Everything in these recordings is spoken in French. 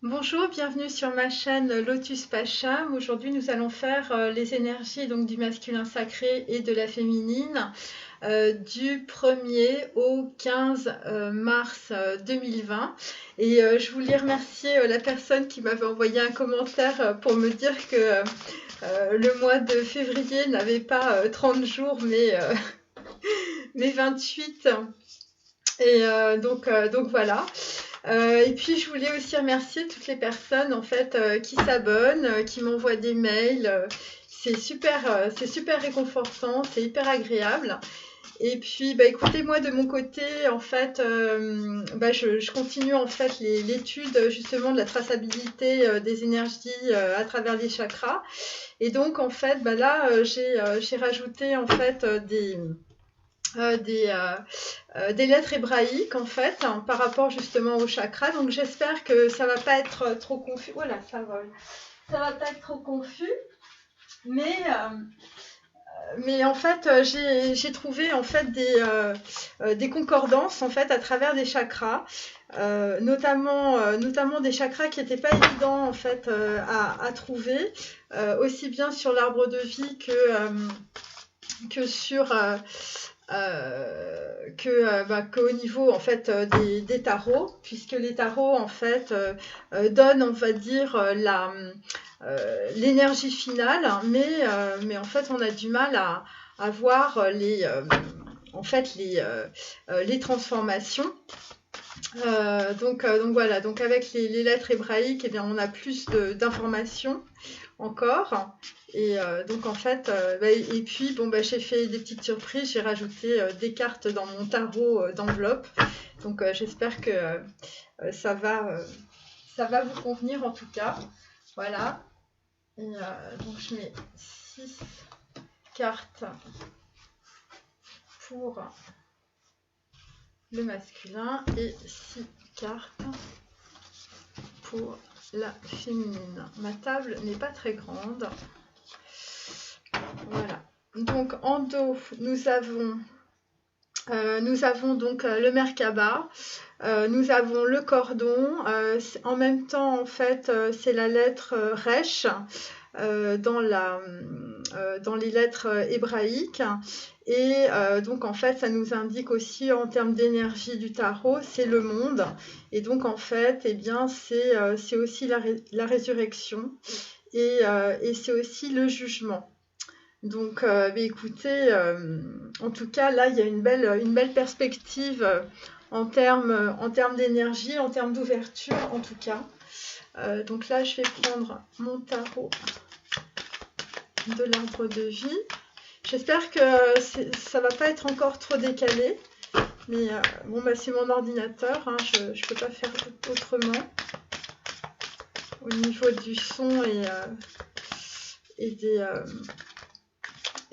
Bonjour, bienvenue sur ma chaîne Lotus Pacham. Aujourd'hui, nous allons faire les énergies donc, du masculin sacré et de la féminine du 1er au 15 mars 2020. Et je voulais remercier la personne qui m'avait envoyé un commentaire pour me dire que le mois de février n'avait pas 30 jours, mais 28. Et donc voilà. Et puis je voulais aussi remercier toutes les personnes en fait qui s'abonnent, qui m'envoient des mails. C'est super réconfortant, c'est hyper agréable. Et puis bah écoutez, moi de mon côté en fait je continue en fait l'étude justement de la traçabilité des énergies à travers les chakras. Et donc en fait là j'ai rajouté en fait euh, des, des lettres hébraïques en fait par rapport justement au chakra. Donc j'espère que ça va pas être trop confus. Voilà, ça vole. Ça va pas être trop confus, mais en fait j'ai trouvé en fait des concordances en fait à travers des chakras, notamment des chakras qui n'étaient pas évidents en fait à trouver, aussi bien sur l'arbre de vie que sur qu'au niveau en fait des tarots, puisque les tarots en fait donnent, on va dire, l'énergie finale, mais en fait on a du mal à voir les transformations. Donc voilà, donc avec les lettres hébraïques, eh bien, on a plus d'informations encore. Et donc en fait, et puis bon, j'ai fait des petites surprises, j'ai rajouté des cartes dans mon tarot d'enveloppe. Donc j'espère que ça va vous convenir en tout cas. Voilà. Et donc je mets 6 cartes pour le masculin et 6 cartes pour la féminine. Ma table n'est pas très grande. Voilà. Donc en dos, nous avons donc le Merkaba, nous avons le cordon. En même temps, en fait, c'est la lettre Resh dans les lettres hébraïques. Et donc en fait, ça nous indique aussi en termes d'énergie du tarot, c'est le monde. Et donc en fait, eh bien, c'est aussi la résurrection et c'est aussi le jugement. Donc, écoutez, en tout cas, là, il y a une belle perspective en termes d'énergie, en termes d'ouverture, en tout cas. Donc là, je vais prendre mon tarot de l'arbre de vie. J'espère que ça va pas être encore trop décalé. Mais c'est mon ordinateur, hein, je ne peux pas faire autrement. Au niveau du son et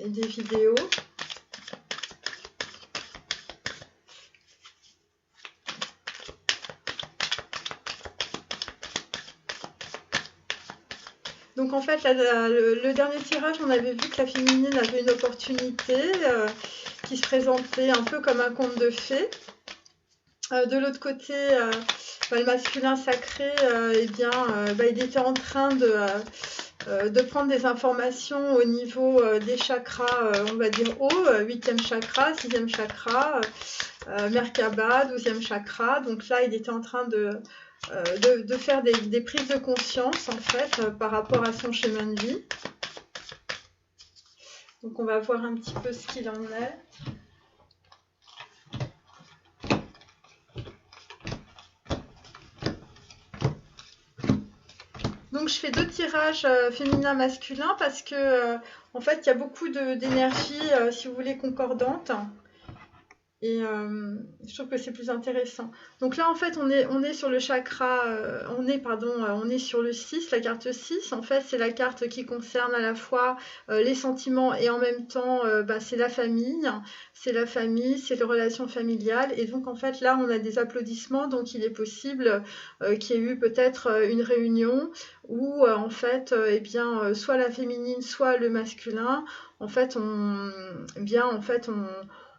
des vidéos. Donc en fait, le dernier tirage, on avait vu que la féminine avait une opportunité qui se présentait un peu comme un conte de fées. De l'autre côté, le masculin sacré, il était en train de prendre des informations au niveau des chakras, on va dire haut, 8e chakra, 6e chakra, Merkaba, 12e chakra. Donc là, il était en train de faire des prises de conscience en fait par rapport à son chemin de vie. Donc on va voir un petit peu ce qu'il en est. Donc je fais 2 tirages féminin-masculin parce que en fait il y a beaucoup d'énergie, si vous voulez, concordante. Et je trouve que c'est plus intéressant. Donc là, en fait, on est sur le chakra, on est sur le 6, la carte 6. En fait, c'est la carte qui concerne à la fois les sentiments et en même temps, c'est la famille. C'est les relations familiales. Et donc, en fait, là, on a des applaudissements. Donc, il est possible qu'il y ait eu peut-être une réunion où, en fait, soit la féminine, soit le masculin, en fait,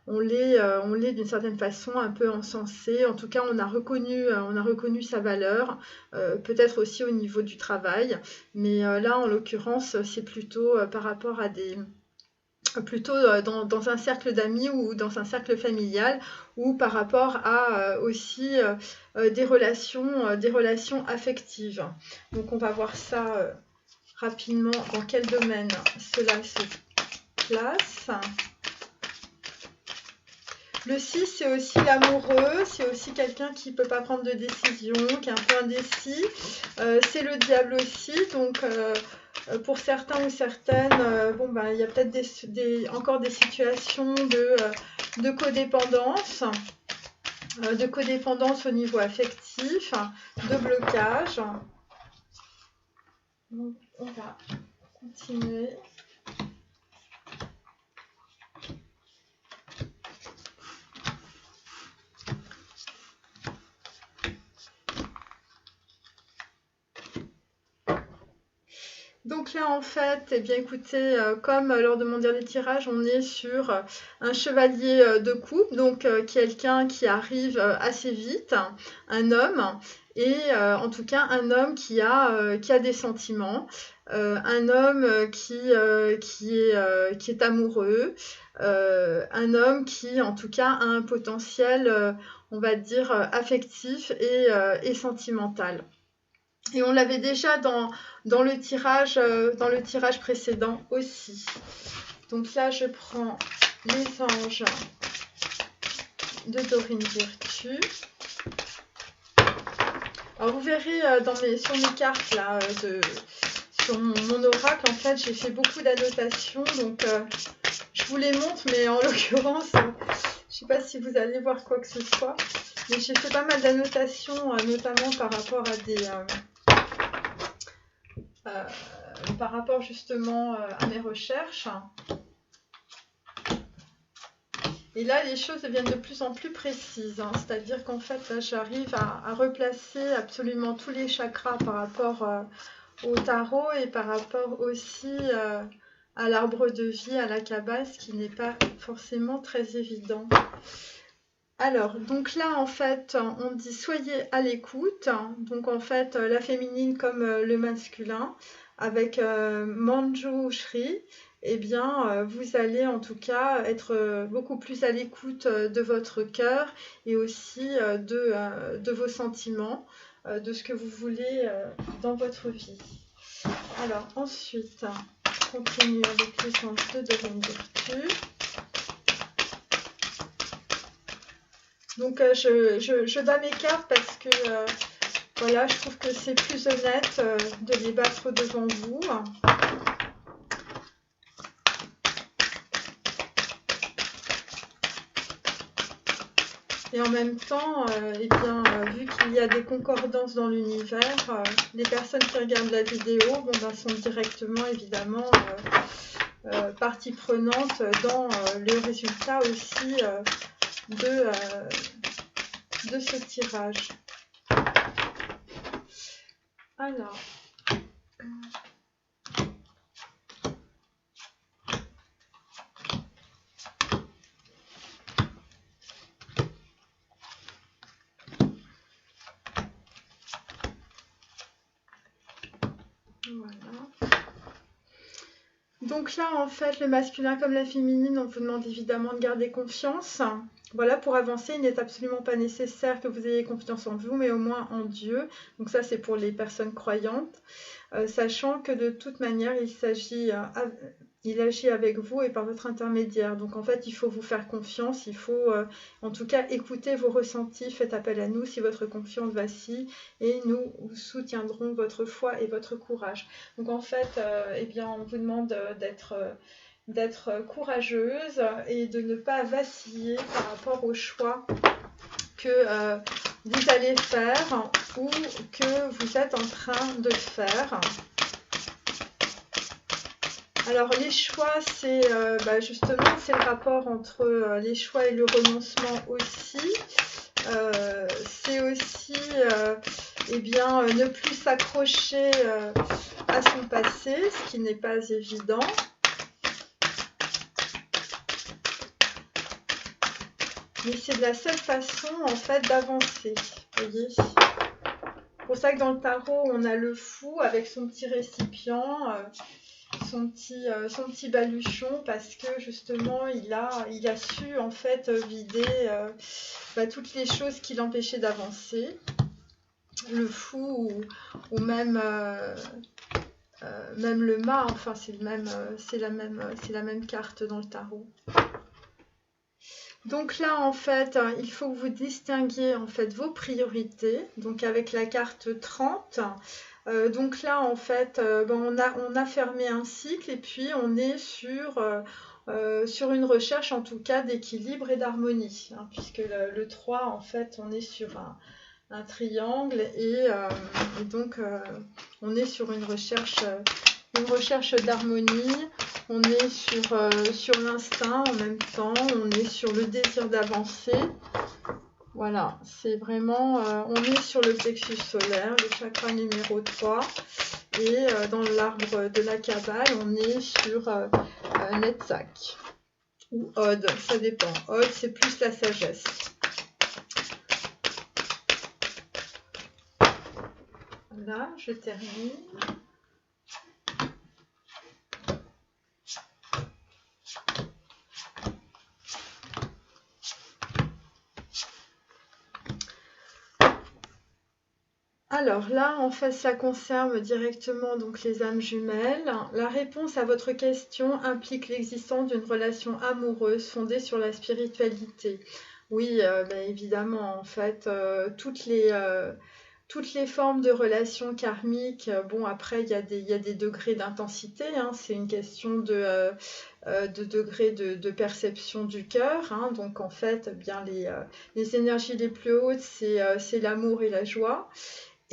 on on l'est d'une certaine façon un peu encensé. En tout cas, on a reconnu sa valeur, peut-être aussi au niveau du travail. Mais là, en l'occurrence, c'est plutôt par rapport à plutôt dans un cercle d'amis ou dans un cercle familial, ou par rapport à aussi des relations affectives. Donc on va voir ça rapidement, dans quel domaine cela se place. Le 6, c'est aussi l'amoureux, c'est aussi quelqu'un qui ne peut pas prendre de décision, qui est un peu indécis. C'est le diable aussi, donc pour certains ou certaines, il y a peut-être encore des situations de codépendance, au niveau affectif, de blocage. Donc, on va continuer. Donc là, en fait, eh bien, écoutez, comme lors de mon dernier tirage, on est sur un chevalier de coupe, donc quelqu'un qui arrive assez vite, un homme, et en tout cas un homme qui a des sentiments, un homme qui est amoureux, un homme qui, en tout cas, a un potentiel, on va dire, affectif et sentimental. Et on l'avait déjà dans le tirage précédent aussi. Donc là, je prends les anges de Dorine Virtue. Alors vous verrez sur mes cartes là, sur mon oracle, en fait, j'ai fait beaucoup d'annotations. Donc je vous les montre, mais en l'occurrence, je ne sais pas si vous allez voir quoi que ce soit. Mais j'ai fait pas mal d'annotations, notamment par rapport à par rapport justement à mes recherches. Et là, les choses deviennent de plus en plus précises. C'est-à-dire qu'en fait, là, j'arrive à replacer absolument tous les chakras par rapport au tarot et par rapport aussi à l'arbre de vie, à la Kabbale, ce qui n'est pas forcément très évident. Alors, donc là, en fait, on dit soyez à l'écoute. Donc, en fait, la féminine comme le masculin, avec Manjushri, eh bien, vous allez en tout cas être beaucoup plus à l'écoute de votre cœur et aussi de vos sentiments, de ce que vous voulez dans votre vie. Alors, ensuite, on continue avec les anges de Dorine Virtue. Donc je bats mes cartes parce que voilà, je trouve que c'est plus honnête de les battre devant vous. Et en même temps, vu qu'il y a des concordances dans l'univers, les personnes qui regardent la vidéo sont directement évidemment partie prenante dans le résultat aussi de ce tirage. Alors, voilà. Donc là, en fait, le masculin comme la féminine, on vous demande évidemment de garder confiance. Voilà, pour avancer, il n'est absolument pas nécessaire que vous ayez confiance en vous, mais au moins en Dieu. Donc ça, c'est pour les personnes croyantes, sachant que de toute manière, il agit avec vous et par votre intermédiaire. Donc en fait, il faut vous faire confiance, il faut en tout cas écouter vos ressentis, faites appel à nous si votre confiance vacille et nous soutiendrons votre foi et votre courage. Donc en fait, on vous demande d'être courageuse et de ne pas vaciller par rapport au choix que vous allez faire ou que vous êtes en train de faire. Alors les choix, c'est justement c'est le rapport entre les choix et le renoncement aussi. C'est aussi ne plus s'accrocher à son passé, ce qui n'est pas évident. mais c'est la seule façon en fait d'avancer. Vous voyez ? C'est pour ça que dans le tarot, on a le fou avec son petit récipient, son petit baluchon, parce que justement, il a su en fait vider toutes les choses qui l'empêchaient d'avancer. Le fou ou même le mât, enfin c'est la même carte dans le tarot. Donc là, en fait, il faut que vous distinguiez en fait vos priorités. Donc avec la carte 30, donc là, en fait, on a fermé un cycle et puis on est sur une recherche en tout cas d'équilibre et d'harmonie. Hein, puisque le 3, en fait, on est sur un triangle et donc on est sur une recherche d'harmonie. On est sur l'instinct en même temps, on est sur le désir d'avancer. Voilà, c'est vraiment, on est sur le plexus solaire, le chakra numéro 3. Et dans l'arbre de la Kabbale, on est sur Netzach ou Od, ça dépend. Od, c'est plus la sagesse. Voilà, je termine. Alors là, en fait, ça concerne directement donc les âmes jumelles. La réponse à votre question implique l'existence d'une relation amoureuse fondée sur la spiritualité. Oui, évidemment, en fait, toutes les formes de relations karmiques, bon, après, il y a des degrés d'intensité, hein, c'est une question de degré de perception du cœur. Hein, donc, en fait, bien les énergies les plus hautes, c'est l'amour et la joie.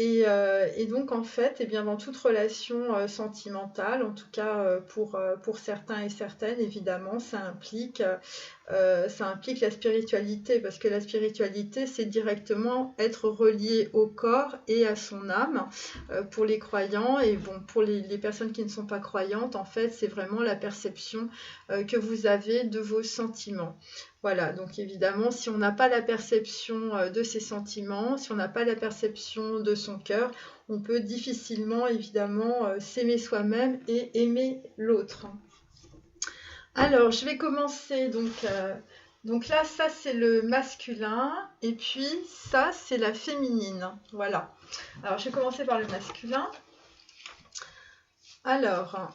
Et donc, en fait, bien, dans toute relation sentimentale, en tout cas pour certains et certaines, évidemment, ça implique la spiritualité, parce que la spiritualité, c'est directement être relié au corps et à son âme pour les croyants. Et bon, pour les personnes qui ne sont pas croyantes, en fait, c'est vraiment la perception que vous avez de vos sentiments. Voilà, donc évidemment, si on n'a pas la perception de ses sentiments, si on n'a pas la perception de son cœur, on peut difficilement, évidemment, s'aimer soi-même et aimer l'autre. Alors, je vais commencer, donc là, ça, c'est le masculin, et puis ça, c'est la féminine. Voilà. Alors, je vais commencer par le masculin. Alors,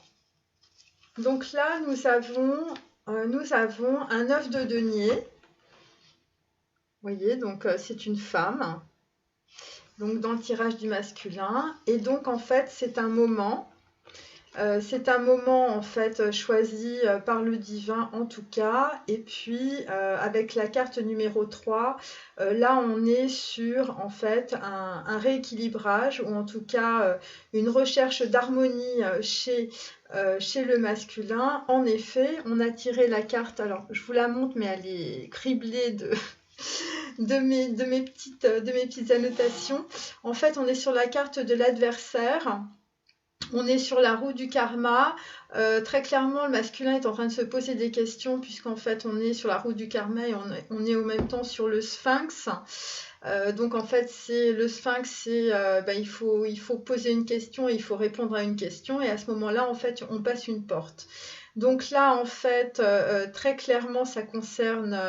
donc là, nous avons un œuf de denier. Vous voyez, donc c'est une femme, donc dans le tirage du masculin. Et donc, en fait, c'est un moment en fait choisi par le divin en tout cas. Et puis, avec la carte numéro 3, là, on est sur en fait un rééquilibrage ou en tout cas une recherche d'harmonie chez le masculin. En effet, on a tiré la carte, alors je vous la montre, mais elle est criblée de mes petites annotations. En fait, on est sur la carte de l'adversaire. On est sur la roue du karma. Très clairement, le masculin est en train de se poser des questions, puisqu'en fait, on est sur la roue du karma et on est au même temps sur le sphinx. Donc en fait, le sphinx, il faut poser une question et il faut répondre à une question. Et à ce moment-là, en fait, on passe une porte. Donc là, en fait, très clairement, ça concerne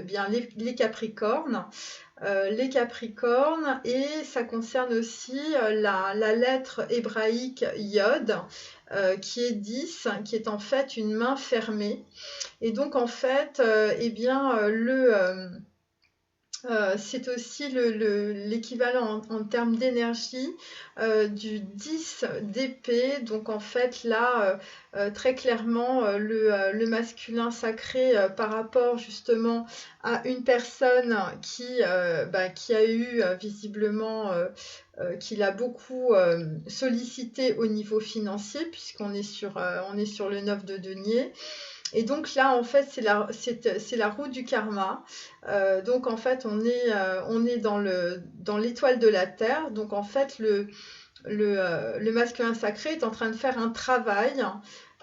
bien les Capricornes. Les Capricornes, et ça concerne aussi la lettre hébraïque Yod, qui est 10, qui est en fait une main fermée. Et donc en fait, c'est aussi l'équivalent en termes d'énergie du 10 d'épée. Donc en fait là, très clairement, le masculin sacré par rapport justement à une personne qui a eu visiblement, qui l'a beaucoup sollicité au niveau financier, puisqu'on est sur le 9 de denier. Et donc là, en fait, c'est la roue du karma. Donc en fait, on est dans l'étoile de la Terre. Donc en fait, le masculin sacré est en train de faire un travail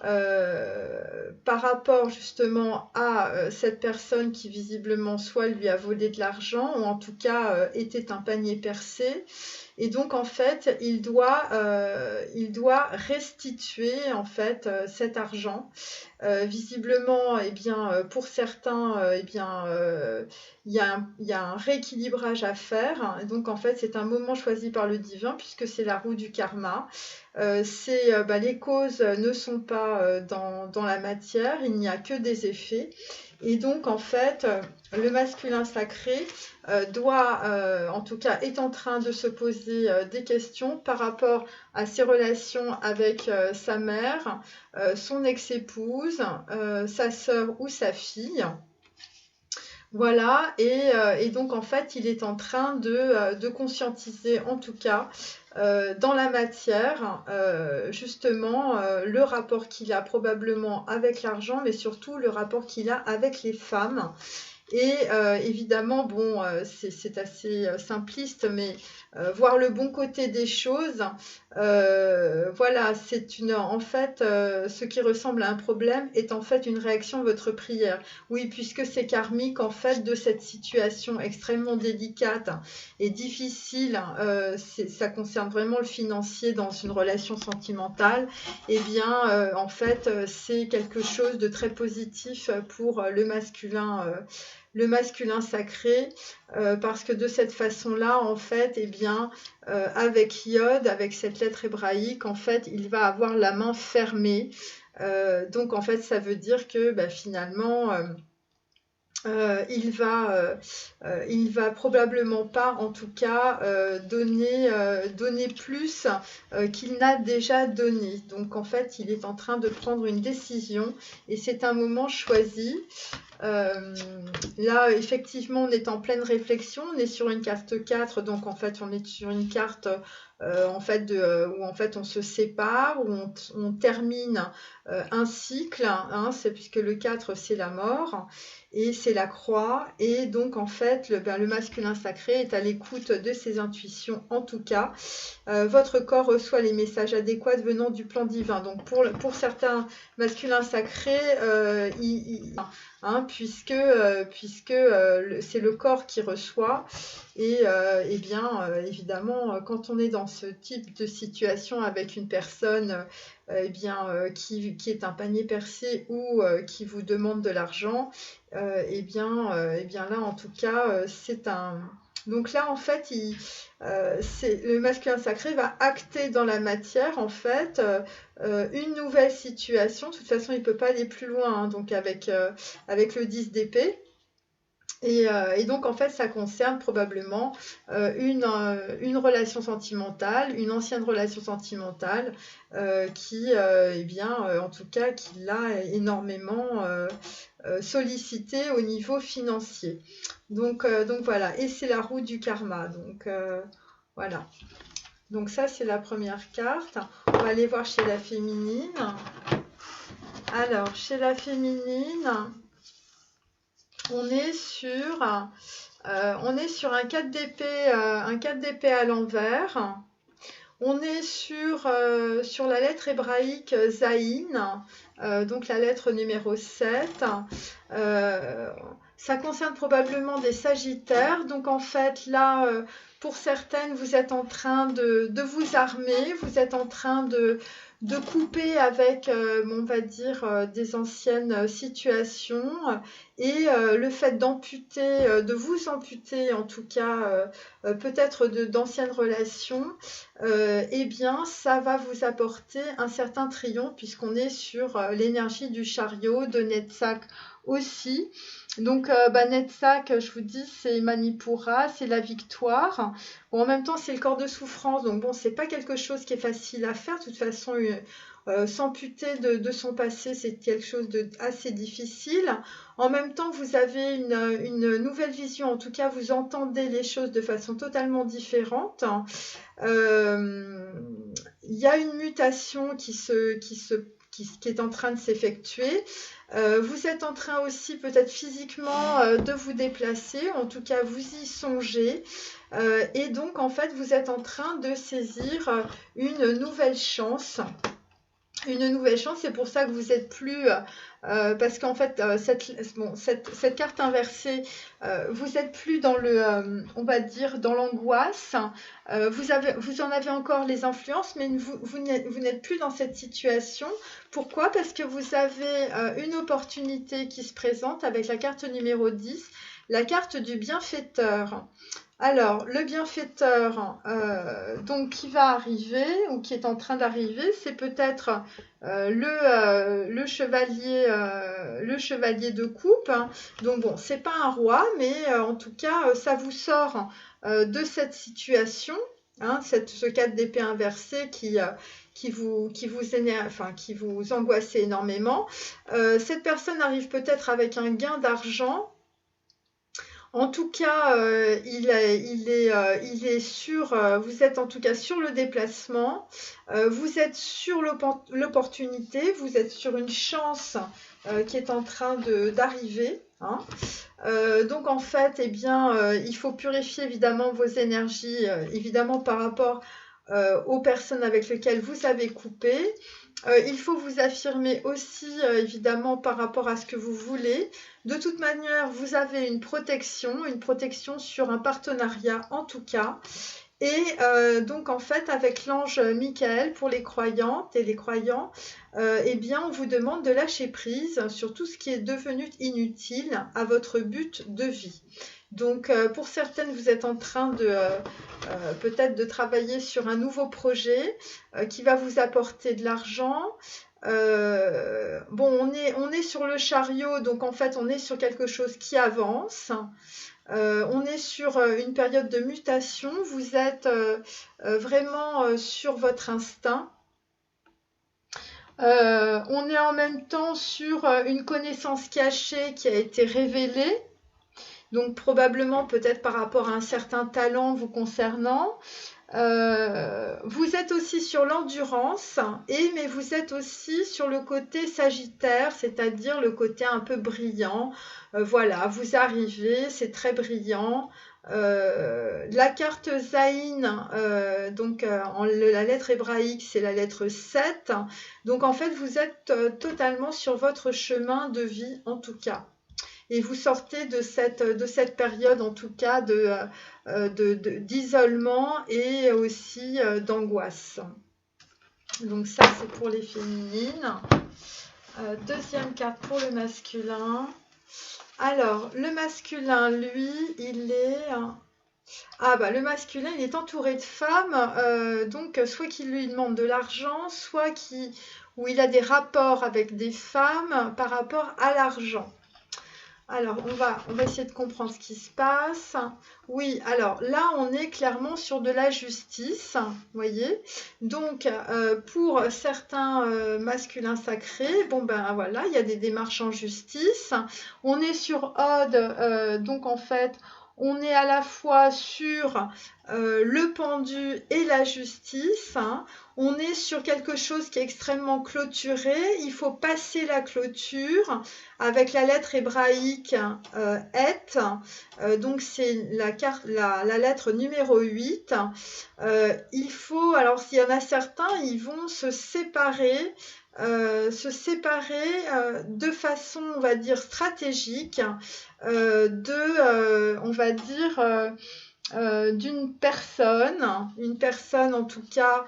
par rapport justement à cette personne qui visiblement soit lui a volé de l'argent ou en tout cas était un panier percé. Et donc en fait, il doit restituer en fait cet argent. Visiblement, eh bien, pour certains, eh bien, il y a un rééquilibrage à faire. Et donc en fait, c'est un moment choisi par le divin puisque c'est la roue du karma. Les causes ne sont pas dans la matière, il n'y a que des effets. Et donc, en fait, le masculin sacré en tout cas, est en train de se poser des questions par rapport à ses relations avec sa mère, son ex-épouse, sa sœur ou sa fille. Voilà, et donc en fait, il est en train de conscientiser, en tout cas, dans la matière, justement, le rapport qu'il a probablement avec l'argent, mais surtout le rapport qu'il a avec les femmes. Et évidemment, bon, c'est assez simpliste, mais voir le bon côté des choses, voilà, en fait, ce qui ressemble à un problème est en fait une réaction à votre prière. Oui, puisque c'est karmique, en fait, de cette situation extrêmement délicate et difficile, ça concerne vraiment le financier dans une relation sentimentale, eh bien, en fait, c'est quelque chose de très positif pour le masculin sacré, parce que de cette façon-là, en fait, eh bien, avec Yod, avec cette lettre hébraïque, en fait, il va avoir la main fermée. Donc, en fait, ça veut dire que finalement, il va probablement pas, en tout cas, donner plus qu'il n'a déjà donné. Donc, en fait, il est en train de prendre une décision et c'est un moment choisi. Là, effectivement, on est en pleine réflexion. On est sur une carte 4, donc en fait, on est sur une carte où en fait on se sépare, où on termine un cycle, hein, puisque le 4, c'est la mort et c'est la croix. Et donc, en fait, le masculin sacré est à l'écoute de ses intuitions, en tout cas. Votre corps reçoit les messages adéquats venant du plan divin. Donc, pour certains masculins sacrés, puisque c'est le corps qui reçoit. Et bien, évidemment, quand on est dans ce type de situation avec une personne qui est un panier percé ou qui vous demande de l'argent, là, en tout cas, c'est un... Donc là, en fait, le masculin sacré va acter dans la matière, en fait, une nouvelle situation. De toute façon, il ne peut pas aller plus loin, hein, donc avec le 10 d'épée. Et donc, en fait, ça concerne probablement une relation sentimentale, une ancienne relation sentimentale qui, en tout cas, qui l'a énormément sollicité au niveau financier. Donc voilà, et c'est la roue du karma. Donc voilà. Donc ça, c'est la première carte. On va aller voir chez la féminine. Alors, chez la féminine, on est sur un 4 d'épée à l'envers. On est sur la lettre hébraïque Zaïn, donc la lettre numéro 7. Ça concerne probablement des sagittaires. Donc en fait, là, pour certaines, vous êtes en train de vous armer, vous êtes en train de couper avec, on va dire, des anciennes situations. Et le fait de vous amputer, en tout cas, peut-être d'anciennes relations, eh bien, ça va vous apporter un certain triomphe puisqu'on est sur l'énergie du chariot, de Netzach aussi. Donc, Netzach, je vous dis, c'est Manipura, c'est la victoire. Bon, en même temps, c'est le corps de souffrance, donc bon, c'est pas quelque chose qui est facile à faire. De toute façon, s'amputer de son passé, c'est quelque chose d'assez difficile. En même temps, vous avez une nouvelle vision, en tout cas, vous entendez les choses de façon totalement différente. Il y a une mutation qui est en train de s'effectuer. Vous êtes en train aussi, peut-être physiquement, de vous déplacer. En tout cas, vous y songez. Et donc, en fait, vous êtes en train de saisir une nouvelle chance. une nouvelle chance. C'est pour ça que vous êtes plus, parce qu'en fait, cette carte inversée, vous êtes plus dans on va dire, dans l'angoisse. Vous en avez encore les influences, mais vous n'êtes plus dans cette situation. Pourquoi? Parce que vous avez une opportunité qui se présente avec la carte numéro 10, la carte du bienfaiteur. Alors, le bienfaiteur donc qui va arriver ou qui est en train d'arriver, c'est peut-être le chevalier de coupe. Hein. Donc bon, c'est pas un roi, mais en tout cas, ça vous sort de cette situation, hein, ce 4 d'épée inversé qui vous angoissait énormément. Cette personne arrive peut-être avec un gain d'argent. En tout cas, il est sur, vous êtes en tout cas sur le déplacement, vous êtes sur l'opportunité, vous êtes sur une chance qui est en train d'arriver. Hein. Donc en fait, eh bien, il faut purifier évidemment vos énergies, évidemment par rapport aux personnes avec lesquelles vous avez coupé. Il faut vous affirmer aussi, évidemment, par rapport à ce que vous voulez. De toute manière, vous avez une protection sur un partenariat en tout cas. Et donc, en fait, avec l'ange Michael, pour les croyantes et les croyants, eh bien, on vous demande de lâcher prise sur tout ce qui est devenu inutile à votre but de vie. Donc, pour certaines, vous êtes en train peut-être de travailler sur un nouveau projet qui va vous apporter de l'argent. Bon, on est sur le chariot, donc en fait, on est sur quelque chose qui avance. On est sur une période de mutation. Vous êtes vraiment sur votre instinct. On est en même temps sur une connaissance cachée qui a été révélée. Donc probablement peut-être par rapport à un certain talent vous concernant. Vous êtes aussi sur l'endurance, mais vous êtes aussi sur le côté sagittaire, c'est-à-dire le côté un peu brillant. Voilà, vous arrivez, c'est très brillant. La carte Zayn, donc la lettre hébraïque, c'est la lettre 7. Donc en fait, vous êtes totalement sur votre chemin de vie en tout cas. Et vous sortez de cette période, en tout cas, d'isolement et aussi d'angoisse. Donc ça, c'est pour les féminines. Deuxième carte pour le masculin. Alors, le masculin, lui, il est... le masculin, il est entouré de femmes, donc soit qu'il lui demande de l'argent, soit où il a des rapports avec des femmes par rapport à l'argent. Alors, on va essayer de comprendre ce qui se passe. Oui, alors là, on est clairement sur de la justice, vous voyez. Donc, pour certains masculins sacrés, bon ben voilà, il y a des démarches en justice. On est sur Ode, donc en fait, on est à la fois sur le pendu et la justice. Hein. On est sur quelque chose qui est extrêmement clôturé. Il faut passer la clôture avec la lettre hébraïque Et. Donc c'est la lettre numéro 8. Il faut, alors s'il y en a certains, ils vont se séparer de façon, on va dire, stratégique on va dire, d'une une personne en tout cas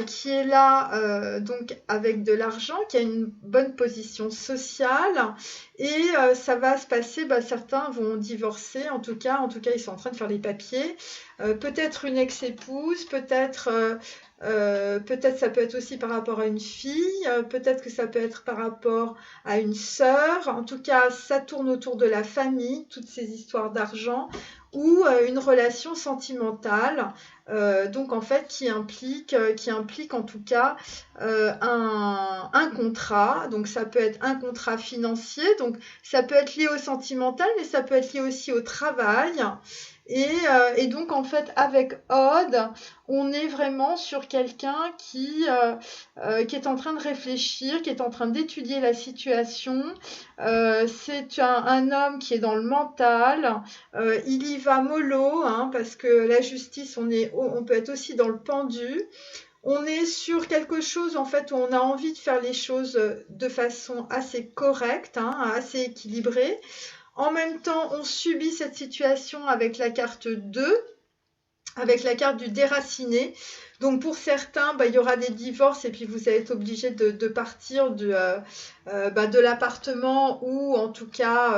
qui est là donc avec de l'argent, qui a une bonne position sociale et ça va se passer, certains vont divorcer, en tout cas ils sont en train de faire les papiers, peut-être une ex-épouse, peut-être ça peut être aussi par rapport à une fille, peut-être que ça peut être par rapport à une sœur, en tout cas ça tourne autour de la famille, toutes ces histoires d'argent ou une relation sentimentale, donc en fait qui implique en tout cas un contrat, donc ça peut être un contrat financier, donc ça peut être lié au sentimental, mais ça peut être lié aussi au travail. Et donc en fait avec Ode, on est vraiment sur quelqu'un qui est en train de réfléchir, qui est en train d'étudier la situation. C'est un homme qui est dans le mental. Il y va mollo, hein, parce que la justice, on peut être aussi dans le pendu. On est sur quelque chose en fait où on a envie de faire les choses de façon assez correcte, hein, assez équilibrée. En même temps, on subit cette situation avec la carte 2, avec la carte du déraciné. Donc pour certains, il y aura des divorces et puis vous allez être obligé de partir de l'appartement ou en tout cas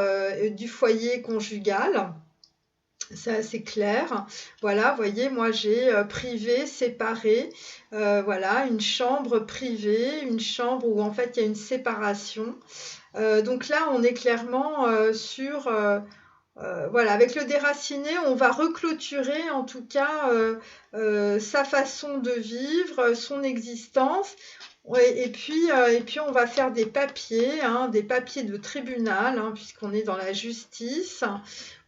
du foyer conjugal. C'est assez clair. Voilà, vous voyez, moi j'ai privé, séparé, voilà, une chambre privée, une chambre où en fait il y a une séparation. Donc là, on est clairement sur voilà, avec le déraciné, on va reclôturer en tout cas sa façon de vivre, son existence. Ouais, et puis on va faire des papiers de tribunal, hein, puisqu'on est dans la justice.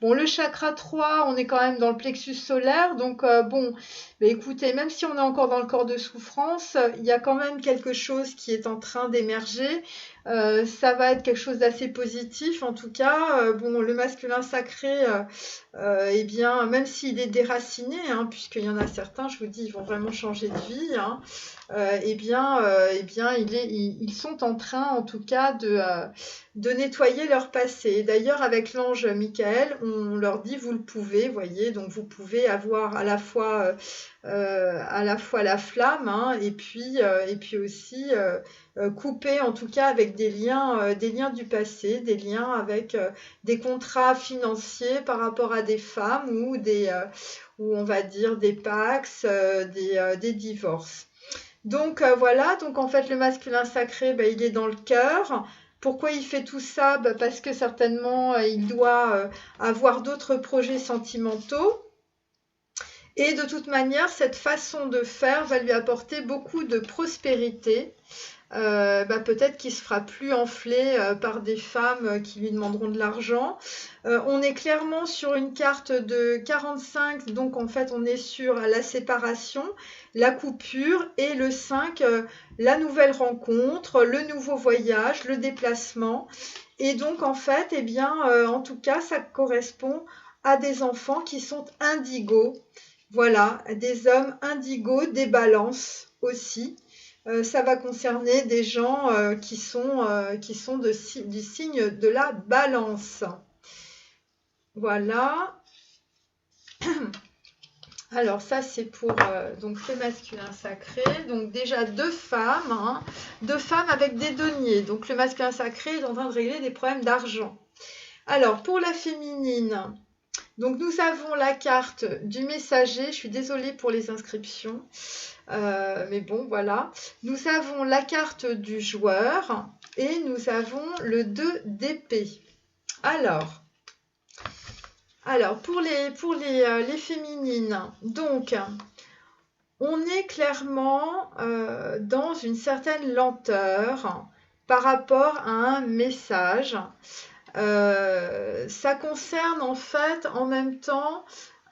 Bon, le chakra 3, on est quand même dans le plexus solaire, donc bon, mais écoutez, même si on est encore dans le corps de souffrance, il y a quand même quelque chose qui est en train d'émerger. Ça va être quelque chose d'assez positif, en tout cas. Bon, le masculin sacré, eh bien, même s'il est déraciné, hein, puisqu'il y en a certains, je vous dis, ils vont vraiment changer de vie, hein, ils sont en train, en tout cas, de nettoyer leur passé. D'ailleurs, avec l'ange Michael, on leur dit, vous le pouvez, voyez, donc vous pouvez avoir à la fois la flamme, hein, et puis aussi couper, en tout cas, avec des liens du passé, des liens avec des contrats financiers par rapport à des femmes ou on va dire des pax, des divorces. Donc voilà, donc en fait le masculin sacré, il est dans le cœur. Pourquoi il fait tout ça? Parce que certainement il doit avoir d'autres projets sentimentaux. Et de toute manière, cette façon de faire va lui apporter beaucoup de prospérité. Peut-être qu'il se fera plus enfler par des femmes qui lui demanderont de l'argent. On est clairement sur une carte de 45, donc en fait on est sur la séparation, la coupure et le 5, la nouvelle rencontre, le nouveau voyage, le déplacement. Et donc en fait, en tout cas, ça correspond à des enfants qui sont indigos. Voilà, des hommes indigos, des balances aussi. Ça va concerner des gens qui sont du signe de la balance. Voilà. Alors ça c'est pour donc le masculin sacré. Donc déjà deux femmes, hein, deux femmes avec des deniers. Donc le masculin sacré est en train de régler des problèmes d'argent. Alors pour la féminine, donc nous avons la carte du messager. Je suis désolée pour les inscriptions. Mais bon, voilà. Nous avons la carte du joueur et nous avons le 2 d'épée. Alors pour les féminines, donc, on est clairement dans une certaine lenteur par rapport à un message. Ça concerne en fait en même temps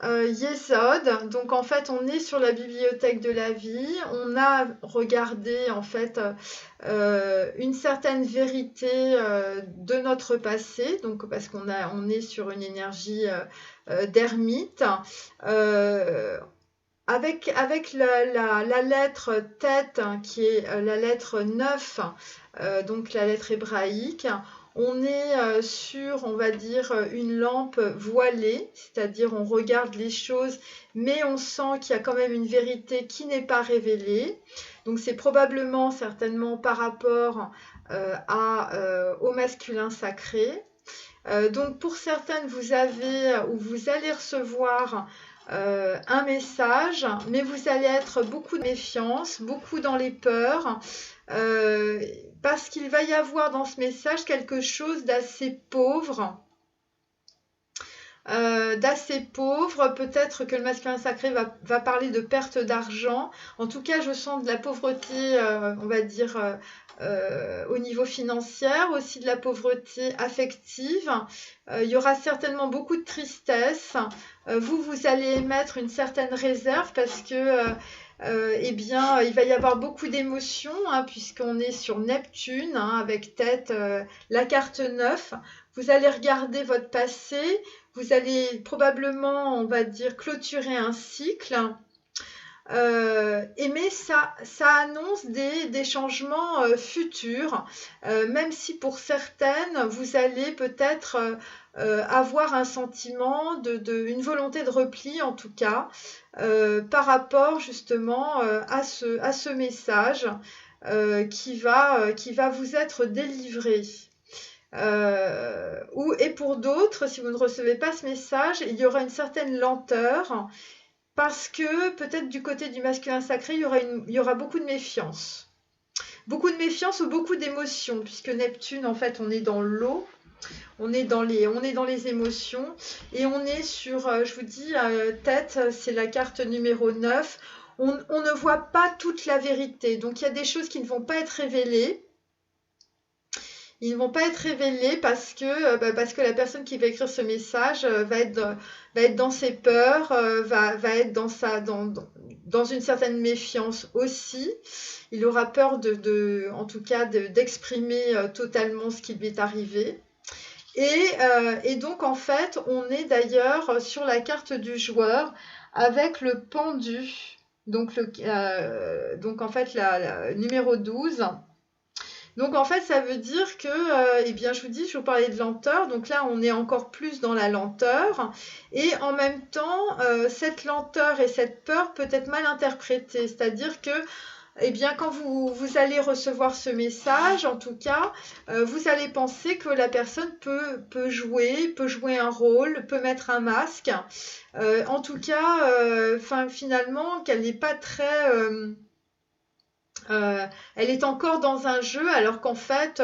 Yesod, donc en fait on est sur la bibliothèque de la vie, on a regardé en fait une certaine vérité de notre passé, donc parce on est sur une énergie d'ermite, avec la lettre tête, hein, qui est la lettre 9, donc la lettre hébraïque. On est sur, on va dire, une lampe voilée, c'est-à-dire on regarde les choses, mais on sent qu'il y a quand même une vérité qui n'est pas révélée. Donc c'est probablement, certainement par rapport au masculin sacré. Donc pour certaines, vous allez recevoir un message, mais vous allez être beaucoup de méfiance, beaucoup dans les peurs, parce qu'il va y avoir dans ce message quelque chose d'assez pauvre. Peut-être que le masculin sacré va parler de perte d'argent. En tout cas, je sens de la pauvreté, on va dire, au niveau financier, aussi de la pauvreté affective. Il y aura certainement beaucoup de tristesse. Vous allez émettre une certaine réserve parce que il va y avoir beaucoup d'émotions, hein, puisqu'on est sur Neptune, hein, avec tête la carte 9. Vous allez regarder votre passé, vous allez probablement, on va dire, clôturer un cycle. mais ça annonce des changements futurs, même si pour certaines, vous allez peut-être avoir un sentiment une volonté de repli en tout cas, par rapport justement à ce message qui va vous être délivré. Et pour d'autres, si vous ne recevez pas ce message, il y aura une certaine lenteur parce que peut-être du côté du masculin sacré, il y aura beaucoup de méfiance. Beaucoup de méfiance ou beaucoup d'émotions, puisque Neptune, en fait, on est dans l'eau, on est dans les émotions, et on est sur, je vous dis, tête, c'est la carte numéro 9. On ne voit pas toute la vérité, donc il y a des choses qui ne vont pas être révélées. Ils ne vont pas être révélés parce que la personne qui va écrire ce message va être dans ses peurs, va être dans une certaine méfiance aussi. Il aura peur en tout cas d'exprimer totalement ce qui lui est arrivé. Et donc en fait, on est d'ailleurs sur la carte du joueur avec le pendu. Donc en fait, la numéro 12. Donc en fait, ça veut dire que, bien, je vous parlais de lenteur, donc là, on est encore plus dans la lenteur, et en même temps, cette lenteur et cette peur peut être mal interprétée, c'est-à-dire que, bien, quand vous allez recevoir ce message, en tout cas, vous allez penser que la personne peut jouer un rôle, peut mettre un masque, en tout cas, finalement, qu'elle n'est pas très... elle est encore dans un jeu alors qu'en fait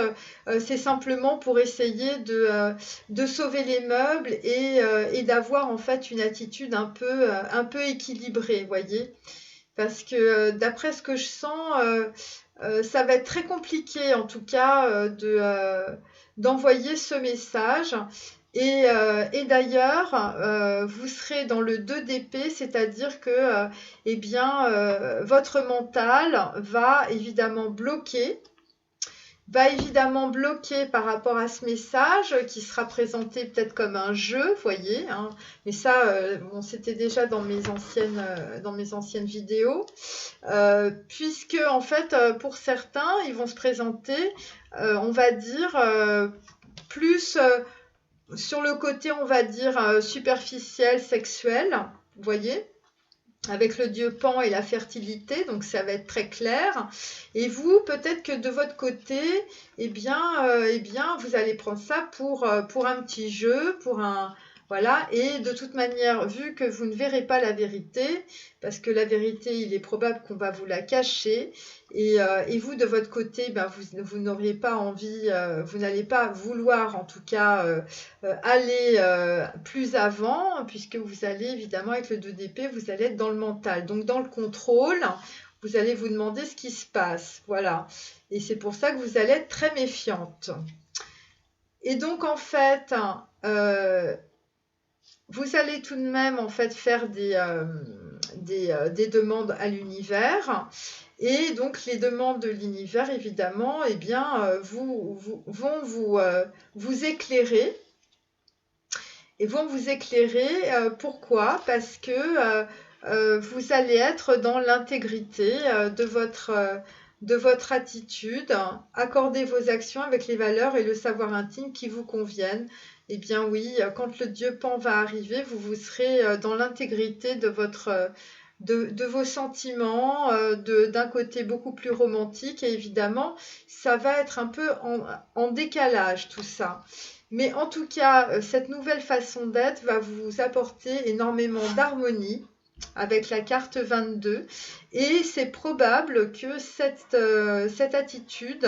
c'est simplement pour essayer de sauver les meubles et d'avoir en fait une attitude un peu équilibrée, voyez, parce que d'après ce que je sens, ça va être très compliqué en tout cas d'envoyer ce message. Et d'ailleurs, vous serez dans le 2 d'épée, c'est-à-dire que votre mental va évidemment bloquer par rapport à ce message qui sera présenté peut-être comme un jeu, vous voyez, hein. Mais ça, c'était déjà dans mes anciennes vidéos, puisque en fait, pour certains, ils vont se présenter, on va dire, plus... sur le côté, on va dire, superficiel, sexuel, vous voyez, avec le dieu Pan et la fertilité, donc ça va être très clair. Et vous, peut-être que de votre côté, vous allez prendre ça pour un petit jeu, voilà, et de toute manière, vu que vous ne verrez pas la vérité, parce que la vérité, il est probable qu'on va vous la cacher, et vous, de votre côté, vous n'auriez pas envie, vous n'allez pas vouloir, en tout cas, aller plus avant, puisque vous allez, évidemment, avec le 2 d'épée, vous allez être dans le mental. Donc, dans le contrôle, vous allez vous demander ce qui se passe, voilà. Et c'est pour ça que vous allez être très méfiante. Et donc, en fait... vous allez tout de même en fait faire des demandes à l'univers, et donc les demandes de l'univers évidemment vont vous éclairer, et vont vous éclairer. Pourquoi? Parce que vous allez être dans l'intégrité de votre attitude, accorder vos actions avec les valeurs et le savoir intime qui vous conviennent. Eh bien oui, quand le dieu Pan va arriver, vous serez dans l'intégrité de vos sentiments, d'un côté beaucoup plus romantique, et évidemment, ça va être un peu en décalage tout ça. Mais en tout cas, cette nouvelle façon d'être va vous apporter énormément d'harmonie avec la carte 22, et c'est probable que cette attitude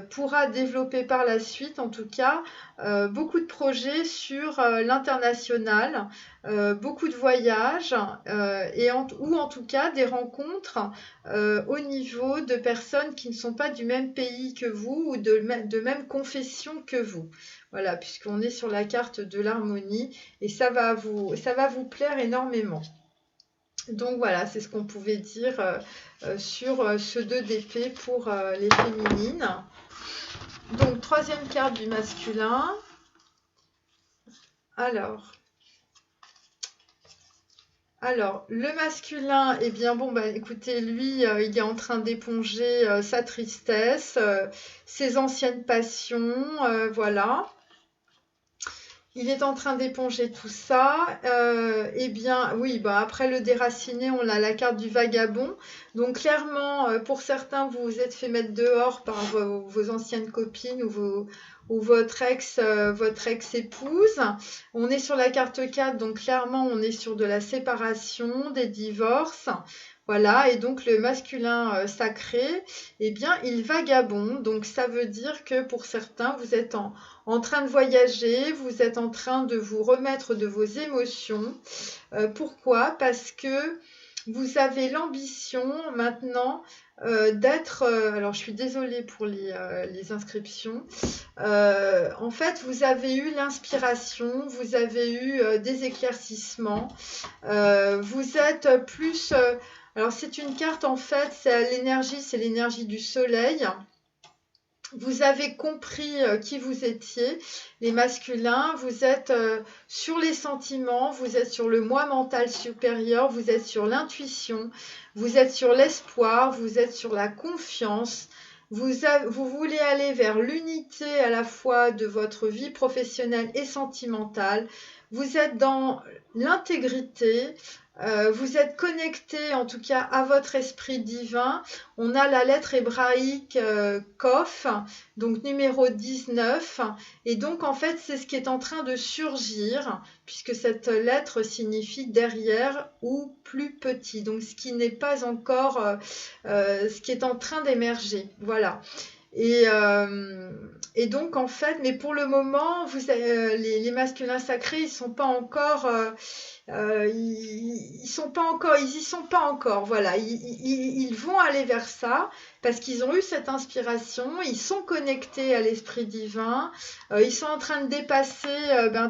pourra développer par la suite, en tout cas, beaucoup de projets sur l'international, beaucoup de voyages, ou en tout cas des rencontres au niveau de personnes qui ne sont pas du même pays que vous ou de même confession que vous. Voilà, puisqu'on est sur la carte de l'harmonie, et ça va vous plaire énormément. Donc voilà, c'est ce qu'on pouvait dire sur ce 2 d'épée pour les féminines. Donc, troisième carte du masculin. Alors, Alors, le masculin, eh bien bon, bah écoutez, lui, il est en train d'éponger sa tristesse, ses anciennes passions, voilà. Il est en train d'éponger tout ça. Eh bien, oui, bah après le déraciné, on a la carte du vagabond. Donc clairement, pour certains, vous vous êtes fait mettre dehors par vos anciennes copines ou votre ex-épouse. On est sur la carte 4, donc clairement, on est sur de la séparation, des divorces. Voilà, et donc le masculin sacré, eh bien, il vagabonde. Donc ça veut dire que pour certains, vous êtes en train de voyager, vous êtes en train de vous remettre de vos émotions. Pourquoi? Parce que vous avez l'ambition maintenant d'être... alors je suis désolée pour les inscriptions. En fait, vous avez eu l'inspiration, vous avez eu des éclaircissements. Vous êtes plus... alors c'est une carte en fait, c'est l'énergie du soleil. Vous avez compris qui vous étiez, les masculins, vous êtes sur les sentiments, vous êtes sur le moi mental supérieur, vous êtes sur l'intuition, vous êtes sur l'espoir, vous êtes sur la confiance, vous voulez aller vers l'unité à la fois de votre vie professionnelle et sentimentale, vous êtes dans l'intégrité, vous êtes connecté en tout cas à votre esprit divin. On a la lettre hébraïque Kof, donc numéro 19. Et donc en fait c'est ce qui est en train de surgir, puisque cette lettre signifie derrière ou plus petit. Donc ce qui n'est pas encore, ce qui est en train d'émerger. Voilà. Et donc en fait, mais pour le moment, les masculins sacrés, ils sont pas encore... ils y sont pas encore, voilà. Ils vont aller vers ça parce qu'ils ont eu cette inspiration, ils sont connectés à l'esprit divin, ils sont en train de dépasser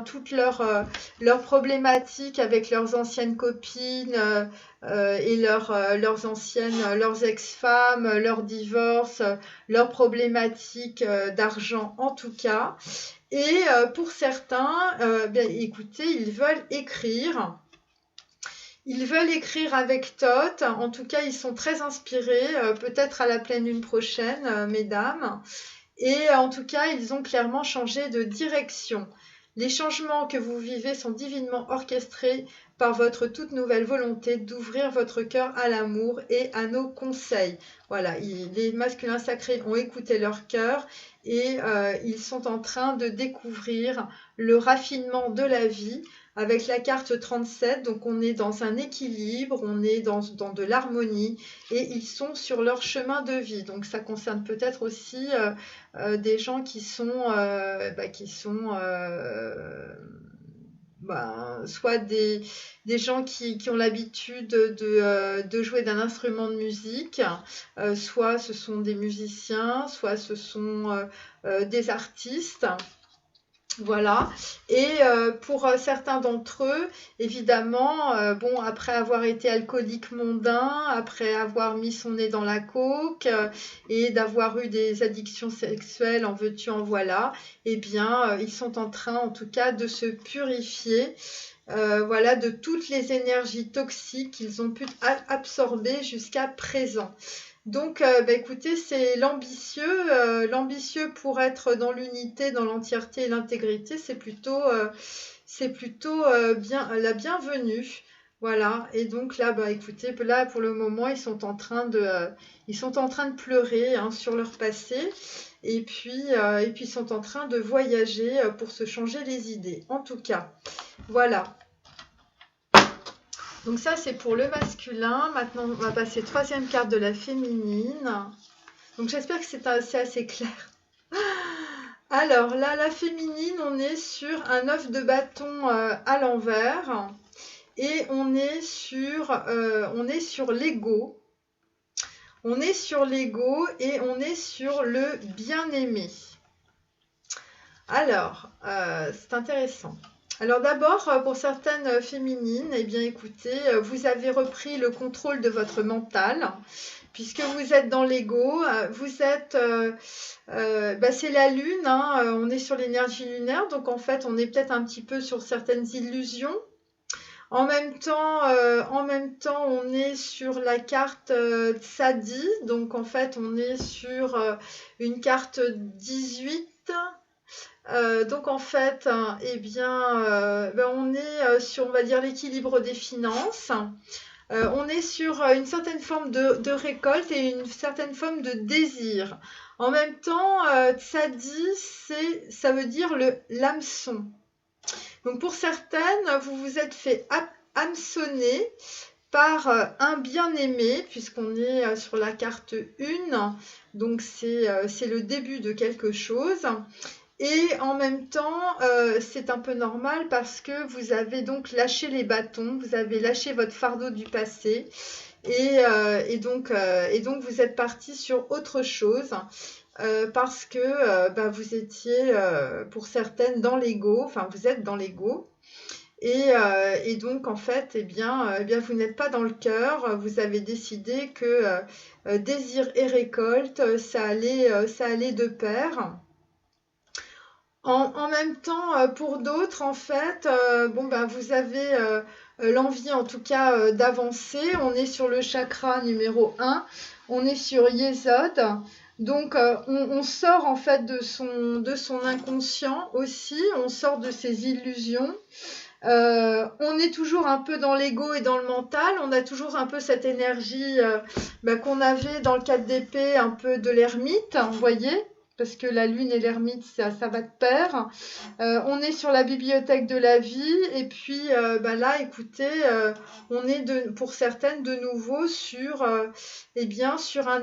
toutes leurs problématiques avec leurs anciennes copines et leurs ex-femmes, leurs divorces, leurs problématiques d'argent en tout cas. Et pour certains, écoutez, ils veulent écrire. Ils veulent écrire avec Thoth. En tout cas, ils sont très inspirés, peut-être à la pleine lune prochaine, mesdames. Et en tout cas, ils ont clairement changé de direction. Les changements que vous vivez sont divinement orchestrés par votre toute nouvelle volonté d'ouvrir votre cœur à l'amour et à nos conseils. Voilà, les masculins sacrés ont écouté leur cœur et ils sont en train de découvrir le raffinement de la vie avec la carte 37. Donc on est dans un équilibre, on est dans de l'harmonie et ils sont sur leur chemin de vie. Donc ça concerne peut-être aussi des gens qui sont soit des gens qui ont l'habitude de jouer d'un instrument de musique, soit ce sont des musiciens, soit ce sont des artistes. Voilà, et pour certains d'entre eux, évidemment, après avoir été alcoolique mondain, après avoir mis son nez dans la coke et d'avoir eu des addictions sexuelles, en veux-tu, en voilà, eh bien, ils sont en train, en tout cas, de se purifier, voilà, de toutes les énergies toxiques qu'ils ont pu absorber jusqu'à présent. Donc, écoutez, c'est l'ambitieux. L'ambitieux pour être dans l'unité, dans l'entièreté et l'intégrité, c'est plutôt bien la bienvenue. Voilà. Et donc là, écoutez, là pour le moment, ils sont en train de pleurer sur leur passé. Et puis ils sont en train de voyager pour se changer les idées. En tout cas, voilà. Donc ça, c'est pour le masculin. Maintenant, on va passer troisième carte de la féminine. Donc j'espère que c'est assez clair. Alors là, la féminine, on est sur un 9 de bâton à l'envers. Et on est sur l'ego. On est sur l'ego et on est sur le bien-aimé. Alors, c'est intéressant. Alors d'abord, pour certaines féminines, eh bien écoutez, vous avez repris le contrôle de votre mental, puisque vous êtes dans l'ego, vous êtes, c'est la lune, on est sur l'énergie lunaire, donc en fait on est peut-être un petit peu sur certaines illusions. En même temps, on est sur la carte Tsadi. Donc, en fait, on est sur une carte 18. Donc, en fait, eh bien, on est sur, on va dire, l'équilibre des finances. On est sur une certaine forme de récolte et une certaine forme de désir. En même temps, Tsadi, ça veut dire l'hameçon. Donc pour certaines, vous vous êtes fait hameçonner par un bien-aimé, puisqu'on est sur la carte 1, donc c'est le début de quelque chose. Et en même temps, c'est un peu normal parce que vous avez donc lâché les bâtons, vous avez lâché votre fardeau du passé et donc vous êtes parti sur autre chose parce que vous étiez pour certaines dans l'ego, enfin vous êtes dans l'ego. Et donc en fait, eh bien vous n'êtes pas dans le cœur, vous avez décidé que désir et récolte, ça allait de pair. En même temps, pour d'autres, en fait, vous avez l'envie, en tout cas, d'avancer. On est sur le chakra numéro 1, on est sur Yesod. Donc, on sort en fait de son inconscient aussi, on sort de ses illusions. On est toujours un peu dans l'ego et dans le mental, on a toujours un peu cette énergie qu'on avait dans le 4 d'épée, un peu de l'ermite, vous voyez, parce que la lune et l'ermite, ça va de pair. On est sur la bibliothèque de la vie, et puis là, écoutez, on est pour certaines de nouveau sur un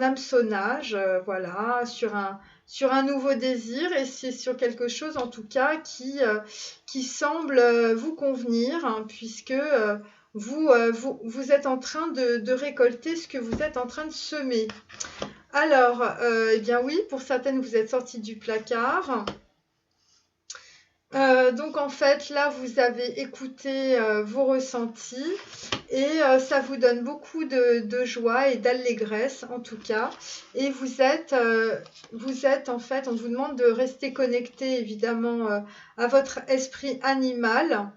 hameçonnage, voilà, sur un nouveau désir, et c'est sur quelque chose en tout cas qui semble vous convenir, hein, puisque vous êtes en train de récolter ce que vous êtes en train de semer. Alors, oui, pour certaines, vous êtes sortis du placard. Donc en fait, là, vous avez écouté vos ressentis et ça vous donne beaucoup de joie et d'allégresse en tout cas. Et vous êtes en fait, on vous demande de rester connecté évidemment à votre esprit animal,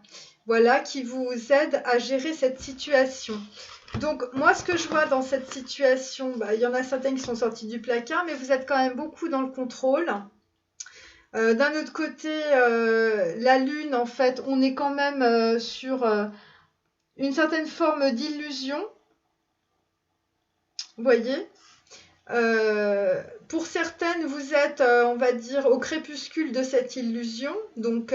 voilà, qui vous aide à gérer cette situation. Donc moi, ce que je vois dans cette situation, il y en a certaines qui sont sorties du placard, mais vous êtes quand même beaucoup dans le contrôle. D'un autre côté, la Lune, en fait, on est quand même sur une certaine forme d'illusion. Vous voyez, pour certaines, vous êtes, on va dire, au crépuscule de cette illusion. Donc,